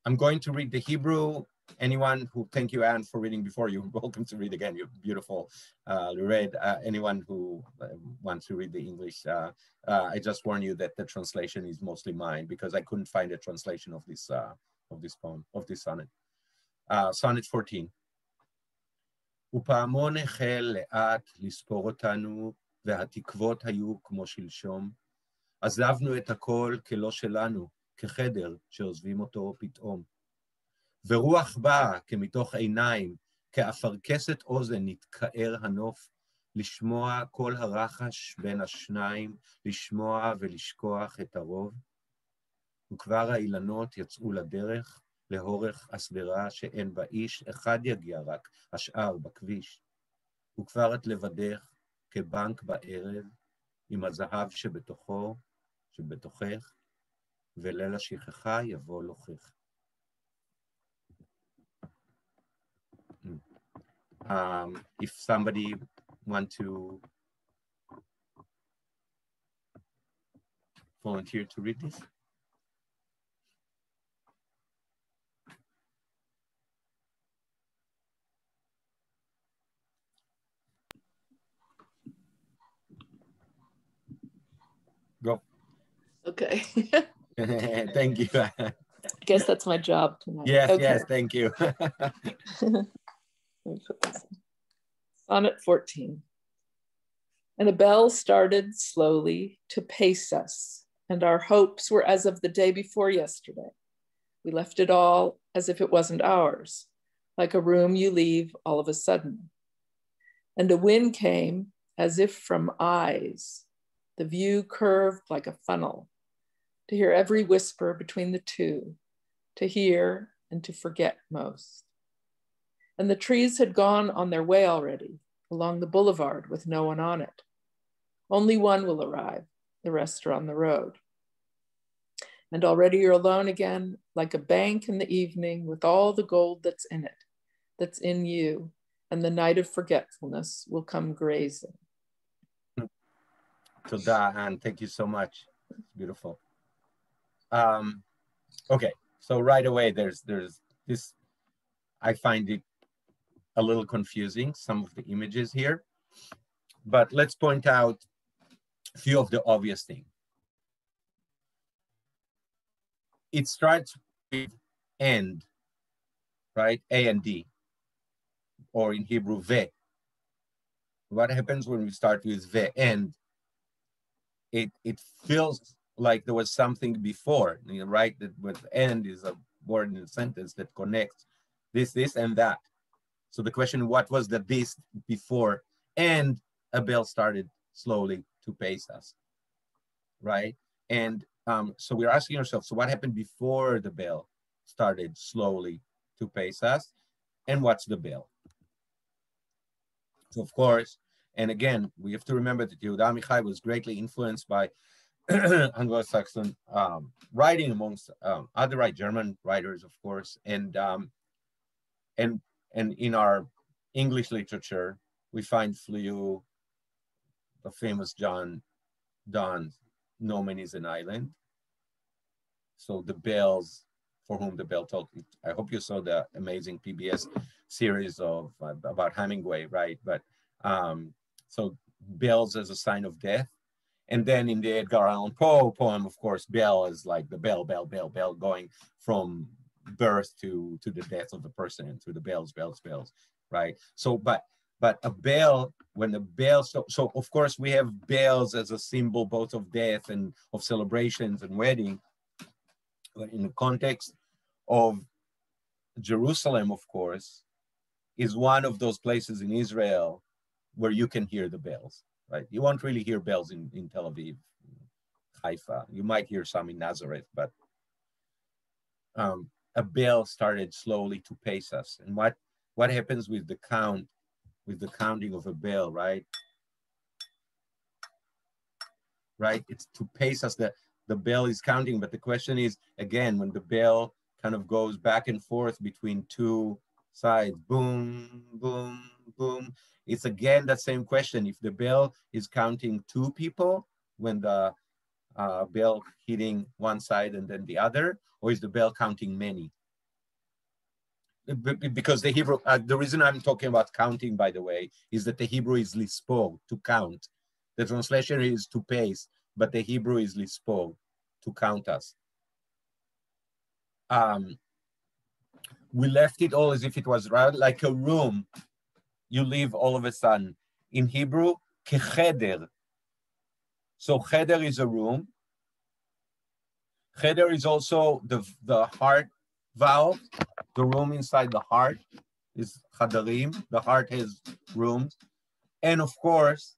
I'm going to read the Hebrew. Anyone who, thank you, Anne, for reading before. You're welcome to read again. You're beautiful. Read. Anyone who wants to read the English, I just warn you that the translation is mostly mine because I couldn't find a translation of this poem, of this sonnet. Sonnet 14. ופעמון החל לאט לספור אותנו, והתקוות היו כמו שלשום. עזבנו את הכל כלא שלנו, כחדר שעוזבים אותו פתאום. ורוח באה כמתוך עיניים, כאפרכסת אוזן נתקער הנוף, לשמוע כל הרחש בין השניים, לשמוע ולשכוח את הרוב. וכבר האילנות יצאו לדרך, לאורך השדרה שאין בה איש, אחד יגיע רק, השאר בכביש. וכבר את לבדך, כבנק בערב, עם הזהב שבתוכך, וליל השכחה יבוא לוכך. If somebody want to volunteer to read this. Go. Okay. Thank you. I guess that's my job tonight. Yes, okay. yes, thank you. Let me put this in. Sonnet 14. And a bell started slowly to pace us, and our hopes were as of the day before yesterday. We left it all as if it wasn't ours, like a room you leave all of a sudden. And a wind came as if from eyes, the view curved like a funnel, to hear every whisper between the two, to hear and to forget most. And the trees had gone on their way already, along the boulevard with no one on it. Only one will arrive, the rest are on the road. And already you're alone again, like a bank in the evening with all the gold that's in it, that's in you, and the night of forgetfulness will come grazing. Toda, and thank you so much. It's beautiful. Okay, so right away there's this, I find it a little confusing, some of the images here, but let's point out a few of the obvious things. It starts with and, right? A and D, or in Hebrew, ve. What happens when we start with ve and? It feels like there was something before, right? That with and is a word in a sentence that connects this, and that. So the question, what was the this before? And a bell started slowly to pace us, right? And so we're asking ourselves, so what happened before the bell started slowly to pace us? And what's the bell? So of course, and again, we have to remember that Yehuda Amichai was greatly influenced by Anglo-Saxon writing, amongst other German writers, of course, and in our English literature, we find Flew, the famous John Donne's No Man is an Island. So the bells, for whom the bell told. I hope you saw the amazing PBS series of about Hemingway, right? But so bells as a sign of death. And then in the Edgar Allan Poe poem, of course, bell is like the bell, bell, bell, bell, going from birth to the death of the person, and through the bells, bells, bells, right? So, but a bell, when the bell, so of course we have bells as a symbol both of death and of celebrations and wedding. But in the context of Jerusalem, of course, is one of those places in Israel where you can hear the bells, right? You won't really hear bells in Tel Aviv, Haifa. You might hear some in Nazareth, but a bell started slowly to pace us. And what happens with the count, with the counting of a bell, right? Right, it's to pace us. The bell is counting, but the question is, again, when the bell kind of goes back and forth between two sides, boom, boom, boom, it's again that same question. If the bell is counting two people, when the bell hitting one side and then the other, or is the bell counting many? Because the Hebrew, the reason I'm talking about counting, by the way, is that the Hebrew is lispo, to count. The translation is to pace, but the Hebrew is lispo, to count us. We left it all as if it was like a room you leave all of a sudden. In Hebrew, kecheder. So cheder is a room. Cheder is also the heart valve. The room inside the heart is chadarim. The heart has rooms. And of course,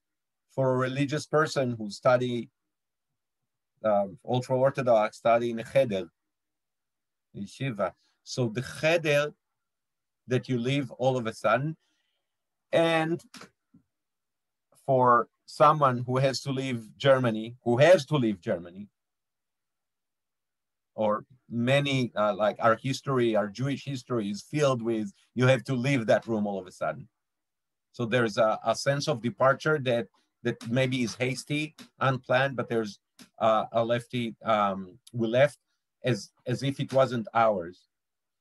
for a religious person who study ultra-Orthodox, study in a cheder, yeshiva. So the cheder that you leave all of a sudden, and for someone who has to leave Germany, or many, like our history, our Jewish history is filled with, you have to leave that room all of a sudden. So there's a sense of departure that maybe is hasty, unplanned, but there's a lefty, we left as if it wasn't ours.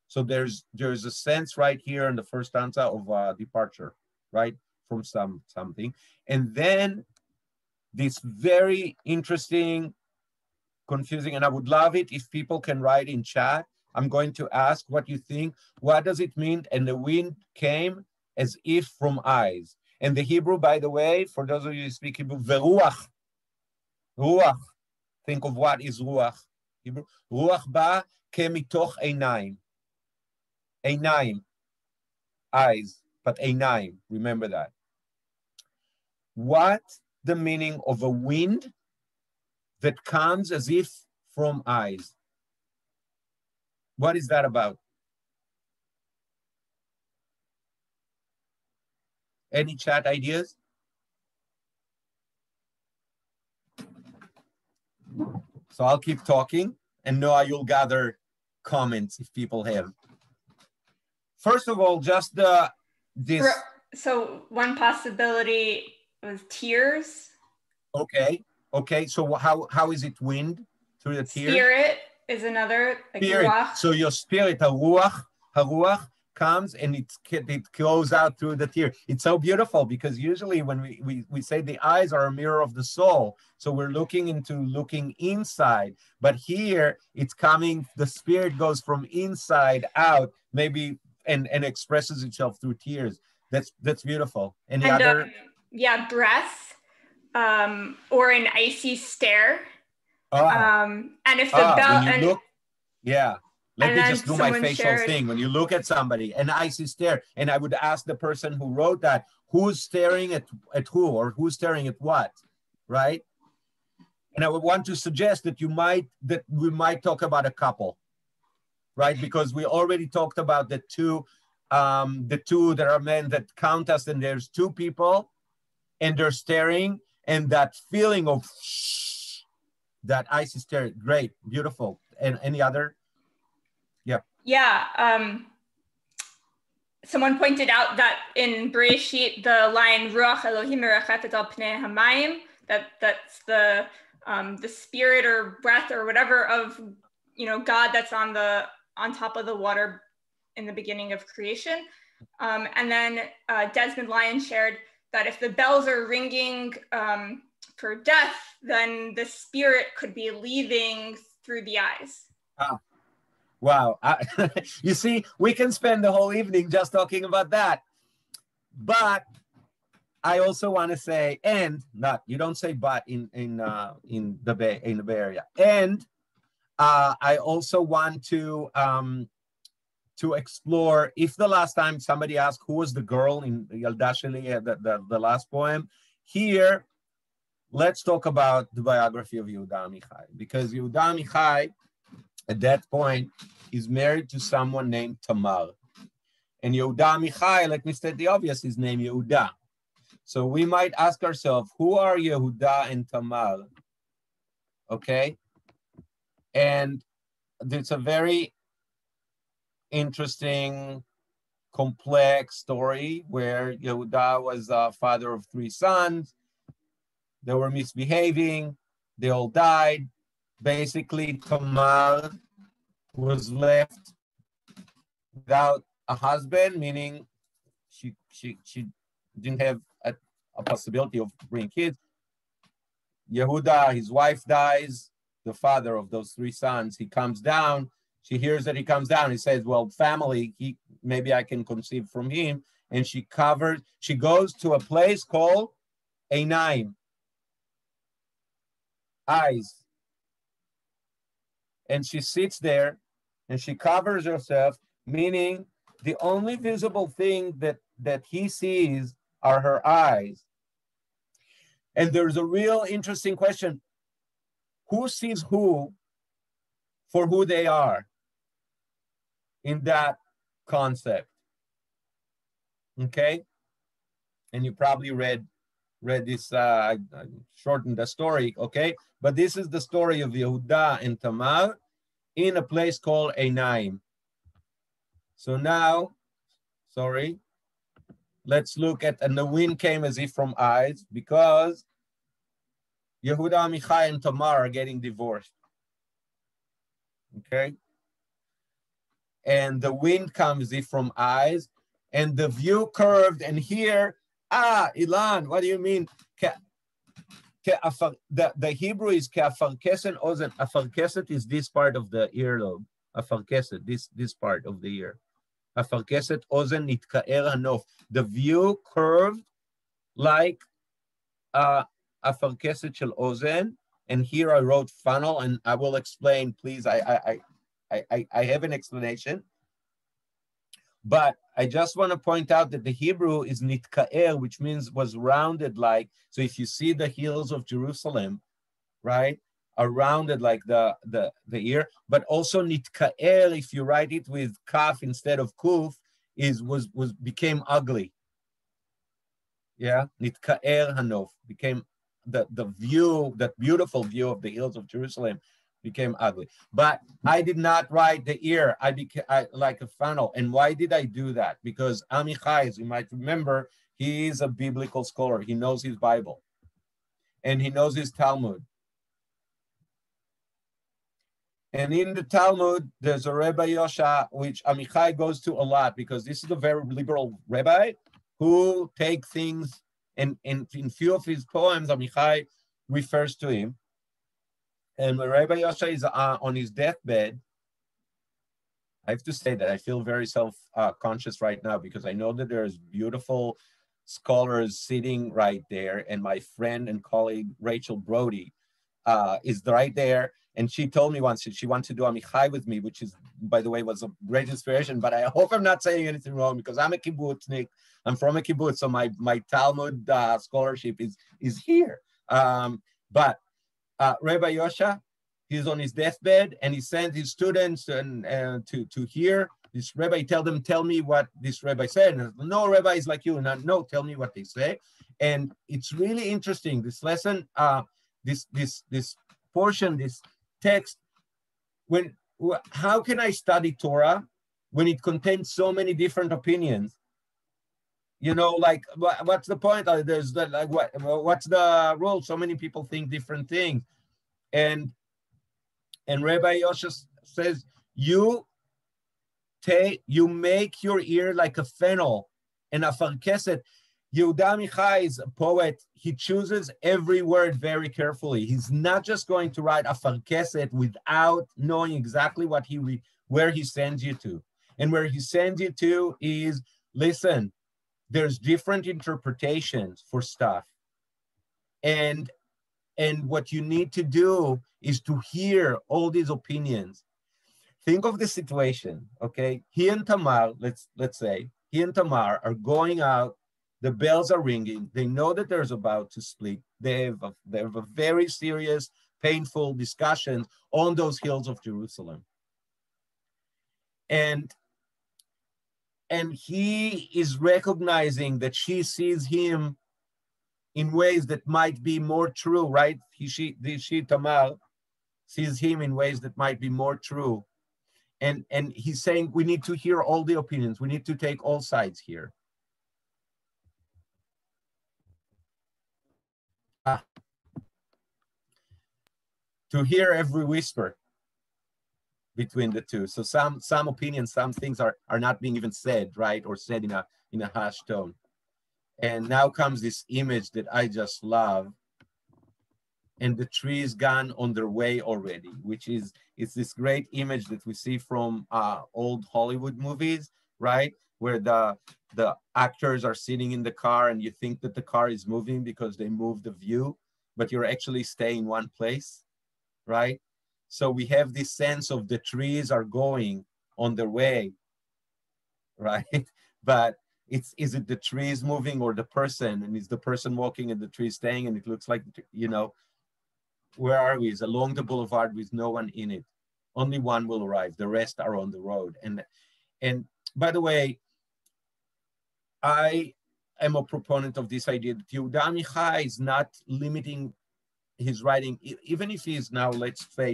So there's a sense right here in the first stanza of departure, right, from something. And then this very interesting, confusing, and I would love it if people can write in chat. I'm going to ask what you think. What does it mean? And the wind came as if from eyes. And the Hebrew, by the way, for those of you who speak Hebrew, veruach, ruach. Think of what is ruach. Hebrew. Ruach ba kemitoch einayim. Einayim, eyes, but einayim, remember that. What the meaning of a wind that comes as if from eyes? What is that about? Any chat ideas? So I'll keep talking, and Noah, you'll gather comments if people have. First of all, just this. So one possibility was tears. Okay. So how is it wind through the tears? Spirit is another. Like spirit. Ruach. So your spirit, haruach comes and it goes out through the tear. It's so beautiful because usually when we say the eyes are a mirror of the soul, so we're looking inside. But here it's coming. The spirit goes from inside out, maybe. And expresses itself through tears. That's beautiful. Any other? Breath, or an icy stare. And if the bell when you look, let me just do my facial shared thing. When you look at somebody, an icy stare, and I would ask the person who wrote that, who's staring at who, or who's staring at what, right? And I would want to suggest that we might talk about a couple. Right, because we already talked about the two that are men that count us, and there's two people, and they're staring, and that feeling of that icy stare, great, beautiful. And any other? Someone pointed out that in Bereshit, the line Ruach Elohim merachefet al pnei hamayim, that's the spirit or breath or whatever of God that's on top of the water in the beginning of creation. And then Desmond Lyon shared that if the bells are ringing for death, then the spirit could be leaving through the eyes. Wow. You see, we can spend the whole evening just talking about that. But I also want to say, you don't say but in the Bay Area. And I also want to explore, if the last time somebody asked who was the girl in Yalda Sheli, the last poem, here, let's talk about the biography of Yehuda Amichai. Because Yehuda Amichai, at that point, is married to someone named Tamar. And Yehuda Amichai, let me state the obvious, is named Yehuda. So we might ask ourselves, who are Yehuda and Tamar? Okay? And it's a very interesting, complex story where Yehuda was a father of 3 sons. They were misbehaving. They all died. Basically, Tamar was left without a husband, meaning she didn't have a possibility of bringing kids. Yehuda, his wife dies. The father of those 3 sons, he comes down. She hears that he comes down. He says, well, family, maybe I can conceive from him. and she goes to a place called Einaim, eyes. And she sits there and she covers herself, meaning the only visible thing that he sees are her eyes. And there's a real interesting question. Who sees who for who they are in that concept? Okay? And you probably read this, I shortened the story, okay? But this is the story of Yehuda and Tamar in a place called Einaim. So now, sorry, let's look at, and the wind came as if from eyes, because Yehuda Amichai and Tamar are getting divorced. Okay? And the wind comes as if from eyes, and the view curved, and here, Ilan, what do you mean? The Hebrew is ke'afarkeset ozen. Afarkeset is this part of the earlobe. Afarkeset, this part of the ear. Afarkeset ozen nitka'er hanof. The view curved like afarkeset shel ozen. And here I wrote funnel, and I will explain, please. I have an explanation. But I just want to point out that the Hebrew is nitka'er, which means was rounded like. So if you see the hills of Jerusalem, right, are rounded like the ear, but also nitka'er, if you write it with kaf instead of kuf, became ugly. Yeah, nitka'er hanof became the view, that beautiful view of the hills of Jerusalem became ugly. But I did not write the ear. I like a funnel. And why did I do that? Because Amichai, as you might remember, he is a biblical scholar. He knows his Bible and he knows his Talmud. And in the Talmud, there's a Rabbi Yosha, which Amichai goes to a lot, because this is a very liberal rabbi who take things, and in few of his poems, Amichai refers to him. And when Rabbi Yosha is on his deathbed, I have to say that I feel very self-conscious right now, because I know that there's beautiful scholars sitting right there. And my friend and colleague, Rachel Brody, is right there. And she told me once that she wanted to do Amichai with me, which is, by the way, was a great inspiration. But I hope I'm not saying anything wrong, because I'm a kibbutznik. I'm from a kibbutz, so my Talmud scholarship is here. But Rabbi Yosha, he's on his deathbed, and he sent his students to hear this rabbi. Tell me what this rabbi said. And no rabbi is like you. No, tell me what they say. And it's really interesting. This lesson, this portion, this text. How can I study Torah when it contains so many different opinions? You know, like what's the point? There's what's the rule? So many people think different things, and Rabbi Yosha says you make your ear like a fennel and a farkeset. Yehuda Amichai is a poet. He chooses every word very carefully. He's not just going to write a farkeset without knowing exactly where he sends you to, and where he sends you to is, listen, there's different interpretations for stuff. And what you need to do is to hear all these opinions. Think of the situation, okay? He and Tamar, let's say, he and Tamar are going out, the bells are ringing, they know that there's about to split. They have a very serious, painful discussions on those hills of Jerusalem. And he is recognizing that she sees him in ways that might be more true, right? She, Tamar, sees him in ways that might be more true. And he's saying, we need to hear all the opinions. We need to take all sides here. To hear every whisper between the two. So some opinions, some things are not being even said, right? Or said in a hushed tone. And now comes this image that I just love. And the tree is gone on their way already, it's this great image that we see from old Hollywood movies, right? Where the actors are sitting in the car and you think that the car is moving because they move the view, but you're actually staying in one place, right? So we have this sense of the trees are going on their way, right? But is it the trees moving or the person? And is the person walking and the tree staying? And it looks like, you know, where are we? It's along the boulevard with no one in it. Only one will arrive. The rest are on the road. And by the way, I am a proponent of this idea that Yehuda Amichai is not limiting his writing, even if he is now, let's say,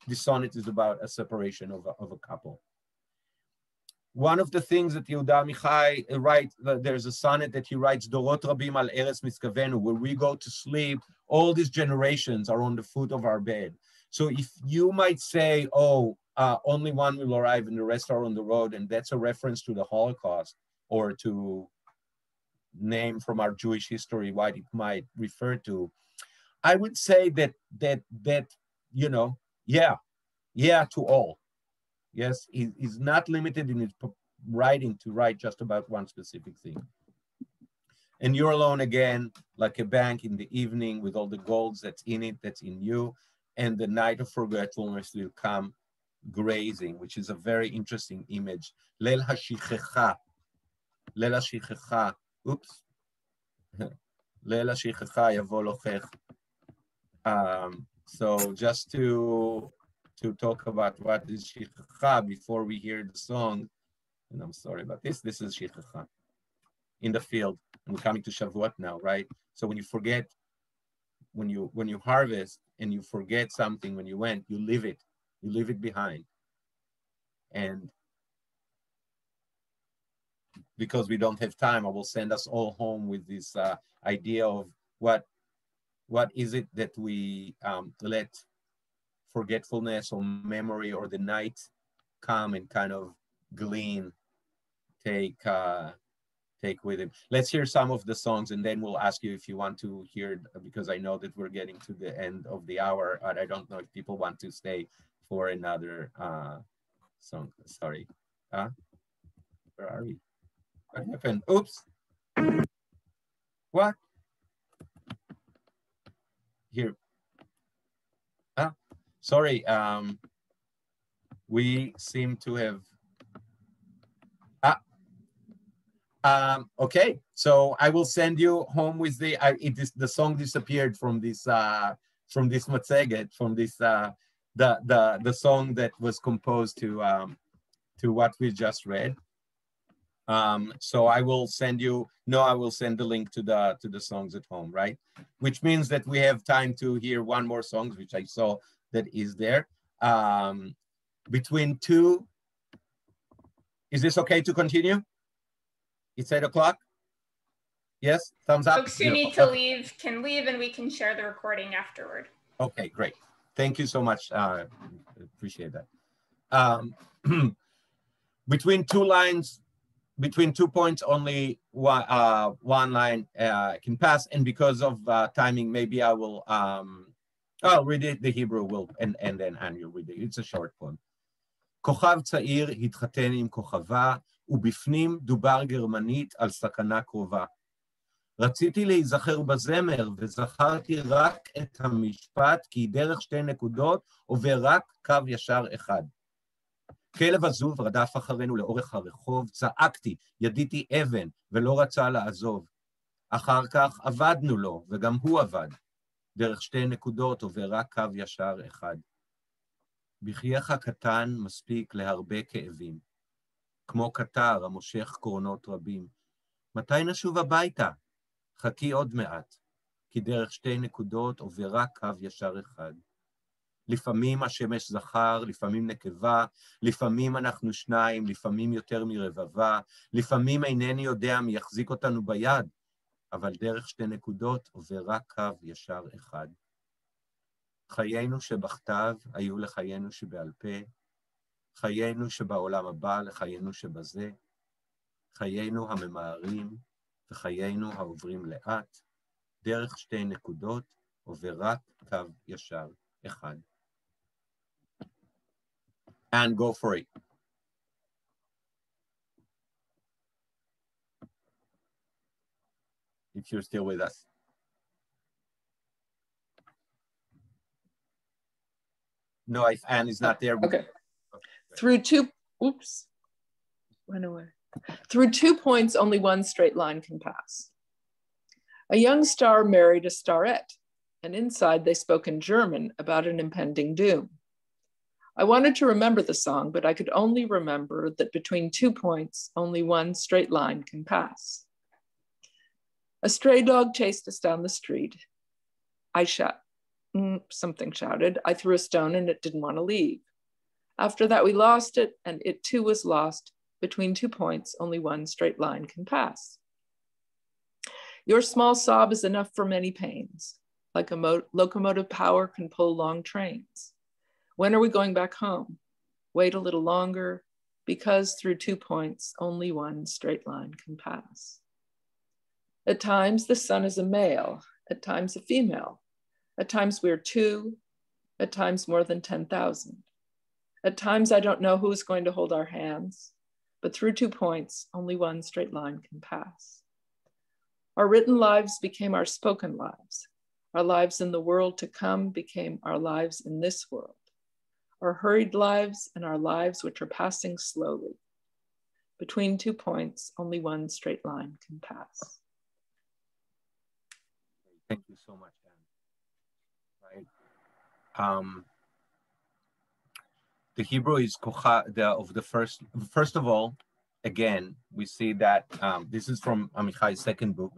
this sonnet is about a separation of a couple. One of the things that Yehuda Amichai writes, there's a sonnet that he writes, Dorot Rabim al Eretz Miskavenu, where we go to sleep, all these generations are on the foot of our bed. So if you might say, oh, only one will arrive and the rest are on the road, and that's a reference to the Holocaust or to name from our Jewish history what it might refer to, I would say that you know, yeah to all. Yes, he's not limited in his writing to write just about one specific thing. And you're alone again, like a bank in the evening with all the golds that's in it, that's in you, and the night of forgetfulness will come grazing, which is a very interesting image. Leil hashichecha, Leil hashichecha, oops. Leil hashichecha yavo lochech. So just to talk about what is Shichacha before we hear the song, and I'm sorry about this. This is Shichacha in the field, and we're coming to Shavuot now, right? So when you forget, when you harvest and you forget something when you went, you leave it behind, and because we don't have time, I will send us all home with this idea of what is it that we let forgetfulness or memory or the night come and kind of glean, take with him. Let's hear some of the songs and then we'll ask you if you want to hear, because I know that we're getting to the end of the hour, and I don't know if people want to stay for another song. Sorry. Where are we? What happened? Oops. What? Here. Sorry. We seem to have. Okay, so I will send you home with the song disappeared from this matzeget, from this the song that was composed to what we just read. So I will send you. No, I will send the link to the songs at home, right? Which means that we have time to hear one more song, which I saw that is there. Between two. Is this okay to continue? It's 8 o'clock. Yes, thumbs up. Folks who need to leave can leave, and we can share the recording afterward. Okay, great. Thank you so much. Appreciate that. Between 2 lines, between 2 points, only one line can pass. And because of timing, maybe I will. I'll read it. The Hebrew will, and then Annie will read it. It's a short poem. כוכב צעיר התחתן עם כוכבה, ובפנים דובר גרמנית על סכנה קרובה. רציתי להיזכר בזמר, וזכרתי רק את המשפט, כי דרך 2 נקודות עובר רק קו ישר אחד. כלב עזוב רדף אחרינו לאורך הרחוב, צעקתי, ידיתי אבן, ולא רצה לעזוב. אחר כך עבדנו לו, וגם הוא עבד. דרך 2 נקודות עובר רק קו ישר אחד. בחייך קטן מספיק להרבה כאבים, כמו קטר המושך קרונות רבים. מתי נשוב הביתה? חכי עוד מעט, כי דרך 2 נקודות עובר רק קו ישר אחד. לפעמים השמש זכר, לפעמים נקבה, לפעמים אנחנו 2, לפעמים יותר מרבבה, לפעמים אינני יודע מי יחזיק אותנו ביד, אבל דרך 2 נקודות עובר רק קו ישר אחד. חיינו שבכתב היו לחיינו שבעל פה, חיינו שבעולם הבא לחיינו שבזה, חיינו הממהרים וחיינו העוברים לאט, דרך 2 נקודות עובר רק קו ישר אחד. And go for it. if you're still with us. No, if Anne is not there. Okay. Through two, oops, went away. Through 2 points, only one straight line can pass. A young star married a starette, and inside they spoke in German about an impending doom. I wanted to remember the song, but I could only remember that between 2 points, only one straight line can pass. A stray dog chased us down the street. Something shouted. I threw a stone and it didn't want to leave. After that, we lost it, and it too was lost. Between 2 points, only one straight line can pass. Your small sob is enough for many pains. Like a locomotive power can pull long trains. When are we going back home? Wait a little longer, because through 2 points, only one straight line can pass. At times, the sun is a male, at times a female. At times we're 2, at times more than 10,000. At times I don't know who's going to hold our hands, but through 2 points, only one straight line can pass. Our written lives became our spoken lives. Our lives in the world to come became our lives in this world. Our hurried lives and our lives which are passing slowly. Between 2 points, only one straight line can pass. Thank you so much, Anne. Right. The Hebrew is of the first of all, again, we see that this is from Amichai's second book,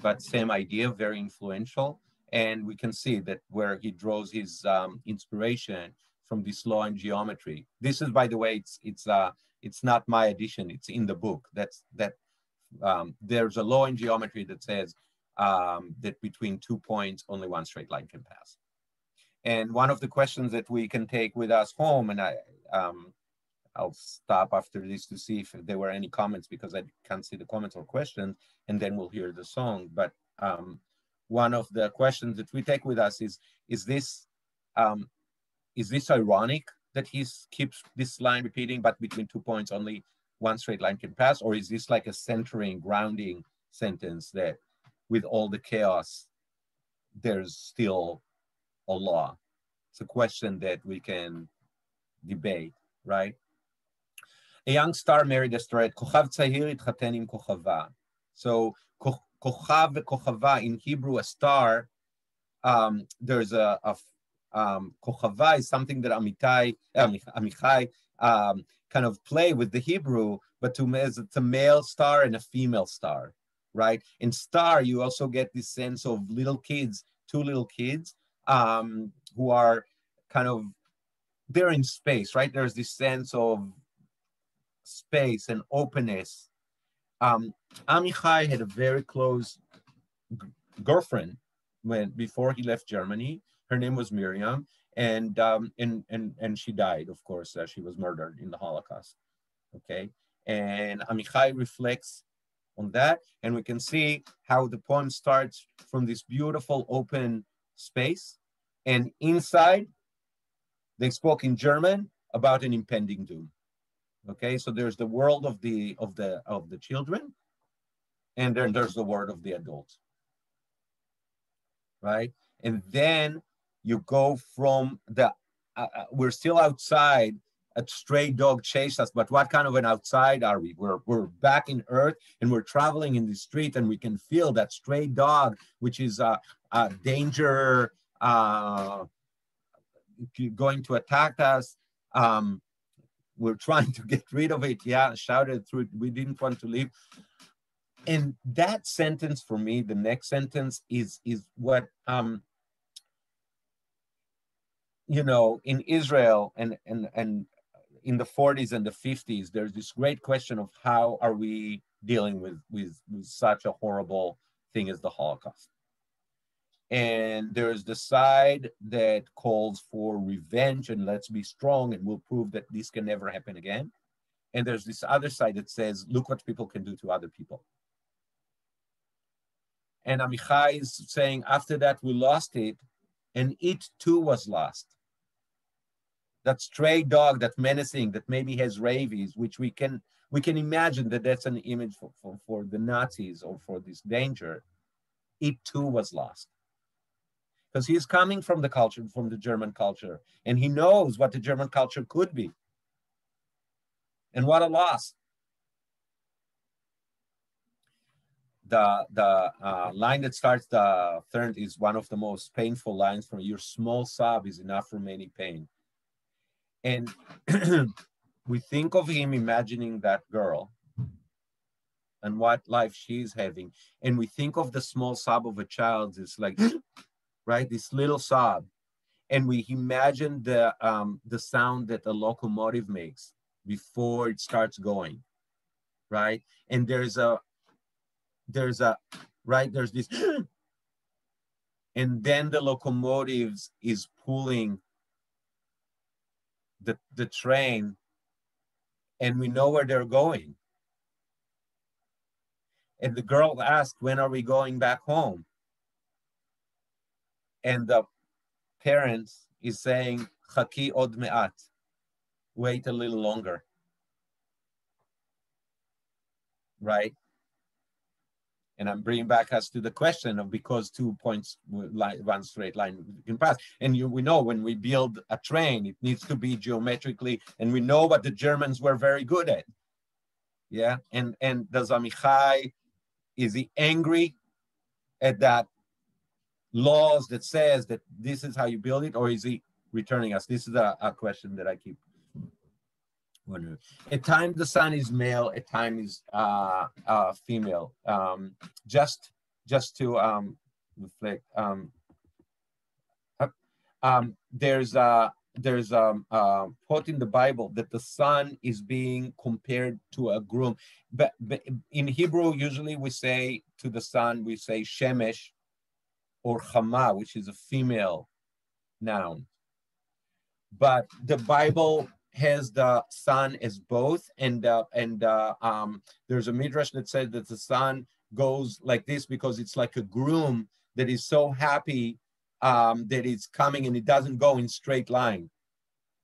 but same idea, very influential. And we can see that where he draws his inspiration from this law in geometry. This is, by the way, it's not my addition, it's in the book. There's a law in geometry that says that between 2 points, only one straight line can pass. And one of the questions that we can take with us home, and I'll stop after this to see if there were any comments, because I can't see the comments or questions, and then we'll hear the song. But one of the questions that we take with us is this ironic that he keeps this line repeating, but between 2 points only one straight line can pass? Or is this like a centering, grounding sentence that with all the chaos, there's still a law? It's a question that we can debate, right? A young star married a starette. Kochav tzahir itchaten im kochava. So kochav kochava in Hebrew, a star. There's a kochava is something that Amichai kind of play with the Hebrew, but it's a male star and a female star, right? In star, you also get this sense of little kids, 2 little kids, who are kind of, they're in space, right? There's this sense of space and openness. Amichai had a very close girlfriend before he left Germany. Her name was Miriam, and she died, of course. She was murdered in the Holocaust, okay? And Amichai reflects on that, and we can see how the poem starts from this beautiful open space, and inside they spoke in German about an impending doom. Okay, so there's the world of the children, and then there's the world of the adults, right? And then you go from the we're still outside. A stray dog chased us, but what kind of an outside are we? We're back in Earth, and we're traveling in the street, and we can feel that stray dog, which is a danger, going to attack us. We're trying to get rid of it. Yeah, shouted through it. We didn't want to leave. And that sentence for me, the next sentence is what, you know, in Israel and in the 40s and the 50s, there's this great question of how are we dealing with such a horrible thing as the Holocaust. And there's the side that calls for revenge and let's be strong and we'll prove that this can never happen again. And there's this other side that says, look what people can do to other people. And Amichai is saying, after that, we lost it, and it too was lost. that stray dog, that menacing, that maybe has rabies, which we can imagine that that's an image for the Nazis or for this danger. It too was lost. Because he's coming from the culture, from the German culture, and he knows what the German culture could be. And what a loss. The line that starts the third is one of the most painful lines from your small sob is enough for many pain. And we think of him imagining that girl and what life she's having. And we think of the small sob of a child. It's like, right, this little sob. And we imagine the sound that a locomotive makes before it starts going, right? And there's this, and then the locomotives is pulling the train, and we know where they're going. And the girl asked, when are we going back home? And the parents is saying, Chaki od me'at, wait a little longer, right? And I'm bringing back us to the question of, because 2 points, one straight line can pass. And we know when we build a train, it needs to be geometrically, and we know what the Germans were very good at. Yeah, and does Amichai, is he angry at that laws that says that this is how you build it, or is he returning us? This is a question that I keep wondering. At times the sun is male, at times is female. Just to reflect. There's a quote in the Bible that the sun is being compared to a groom. But in Hebrew, usually we say to the sun, we say shemesh or chama, which is a female noun. But the Bible has the sun as both, and there's a midrash that says that the sun goes like this because it's like a groom that is so happy that it's coming, and it doesn't go in straight line.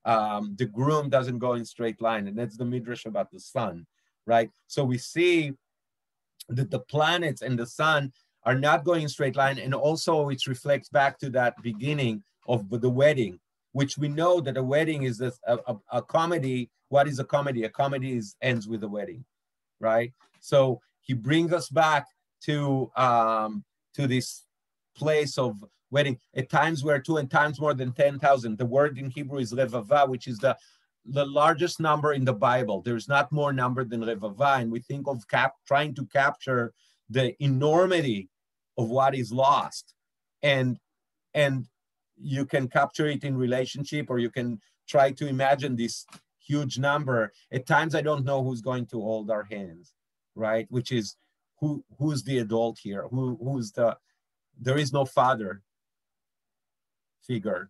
The groom doesn't go in straight line, and that's the midrash about the sun, right? So we see that the planets and the sun are not going in straight line, and also it reflects back to that beginning of the wedding, which we know that a wedding is a comedy. What is a comedy? A comedy ends with a wedding, right? So he brings us back to this place of wedding. At times we're 2 and times more than 10,000. The word in Hebrew is revava, which is the largest number in the Bible. There's not more number than revava, and we think of trying to capture the enormity of what is lost, and you can capture it in relationship, or you can try to imagine this huge number. At times I don't know who's going to hold our hands, right? Which is who's the adult here? There is no father figure,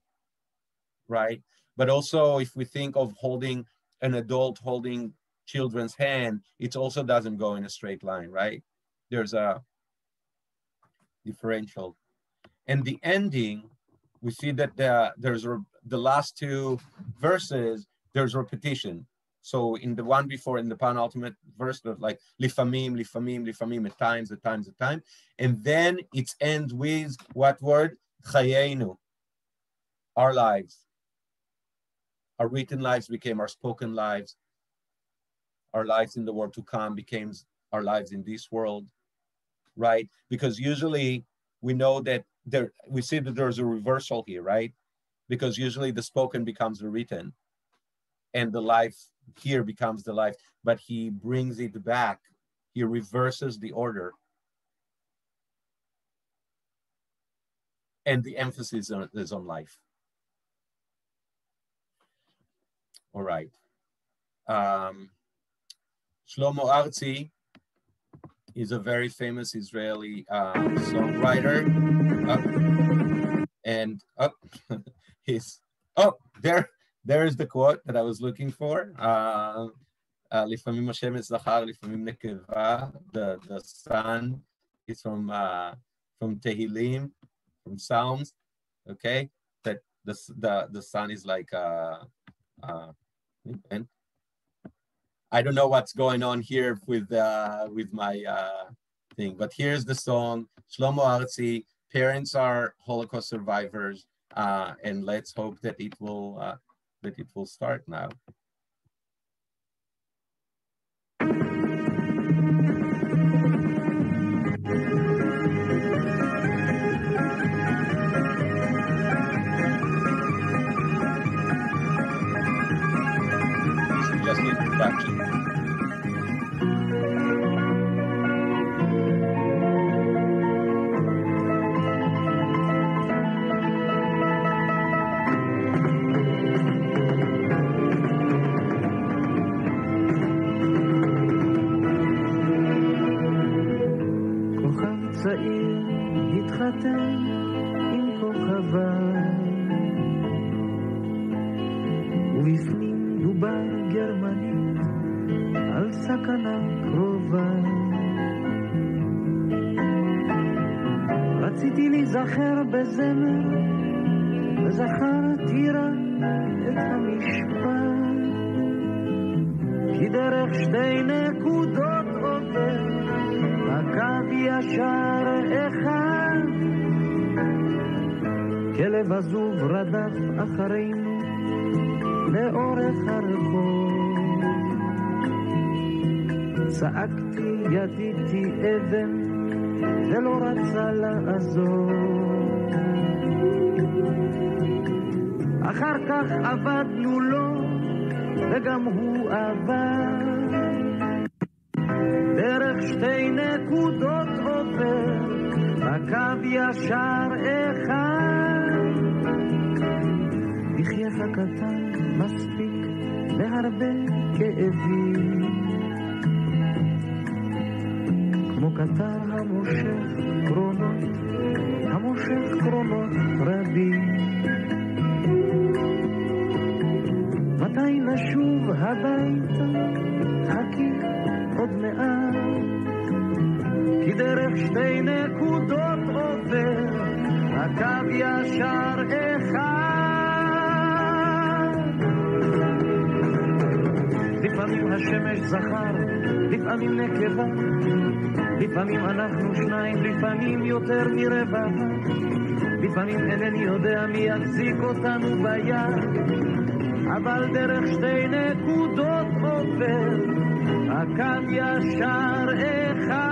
right? But also if we think of holding an adult holding children's hand, it also doesn't go in a straight line, right? There's a differential. And the ending, we see that there's the last 2 verses, there's repetition. So in the one before, in the penultimate verse, there's like lifamim, lifamim, lifamim, at times, at times, at times. And then it ends with what word? Chayenu. Our lives. Our written lives became our spoken lives. Our lives in the world to come became our lives in this world, right? Because usually we know that we see that there's a reversal here, right? Because usually the spoken becomes the written, and the life here becomes the life, but he brings it back. He reverses the order. And the emphasis is on life. All right. Shlomo Artzi is a very famous Israeli songwriter. There is the quote that I was looking for. לפעמים השמש זכר, לפעמים נקבה. The sun is from Tehillim, from Psalms. Okay, that the sun is like And I don't know what's going on here with my thing, but here's the song, Shlomo Artzi, Parents Are Holocaust Survivors, and let's hope that it will start now. This is just the introduction. צעיר התחתן עם כוכבה ובפנים דובר גרמנית על סכנה קרובה. רציתי להיזכר בזמר וזכרתי רק את המשפט, כי דרך שתי נקודות עובר הקו ישר אחד, כלב עזוב רדף אחרינו לאורך הרחוב. צעקתי ידיתי אבן ולא רצה לעזור. אחר כך עבדנו לו וגם הוא עבד, דרך שתי נקודות עובר הקו ישר אחד. בחייך קטן מספיק להרבה כאבים, כמו קטר המושך קרונות רבים. מתי נשוב הביתה? חכי עוד מעט, כי דרך שתי נקודות עובר הקו ישר אחד. לפעמים השמש זכר, לפעמים נקבה, לפעמים אנחנו שניים, לפעמים יותר מרבע, לפעמים אינני יודע מי יחזיק אותנו ביד, אבל דרך שתי נקודות עובר הקו ישר אחד.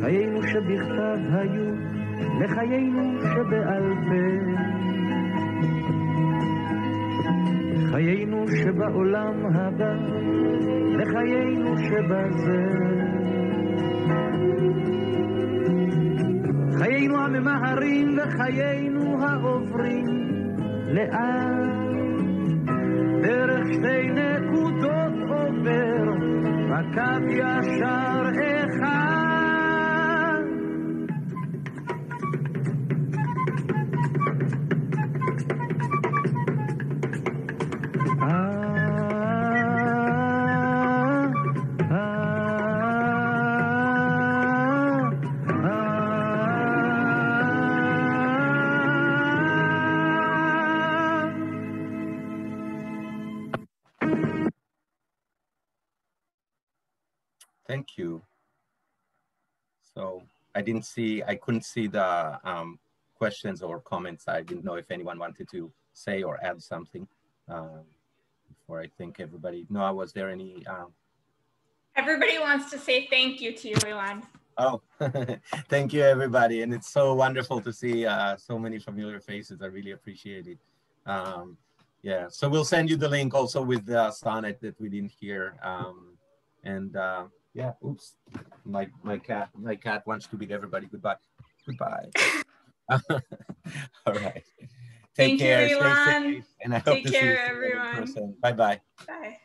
חיינו שבכתב היו לחיינו שבעל פה, חיינו שבעולם הבא לחיינו שבזה, חיינו הממהרים וחיינו העוברים לאט, דרך שתי נקודות עובר הקו ישר אחד. Thank you. So I couldn't see the questions or comments. I didn't know if anyone wanted to say or add something before I thank everybody. Noah, was there any? Everybody wants to say thank you to you, Ilan. Oh, thank you, everybody. And it's so wonderful to see so many familiar faces. I really appreciate it. Yeah, so we'll send you the link also with the sonnet that we didn't hear. Yeah, oops, my cat wants to bid everybody goodbye. All right. Take care. Thank you, Ilan. Stay safe, and I hope to see you everyone. in person. Bye-bye. Bye.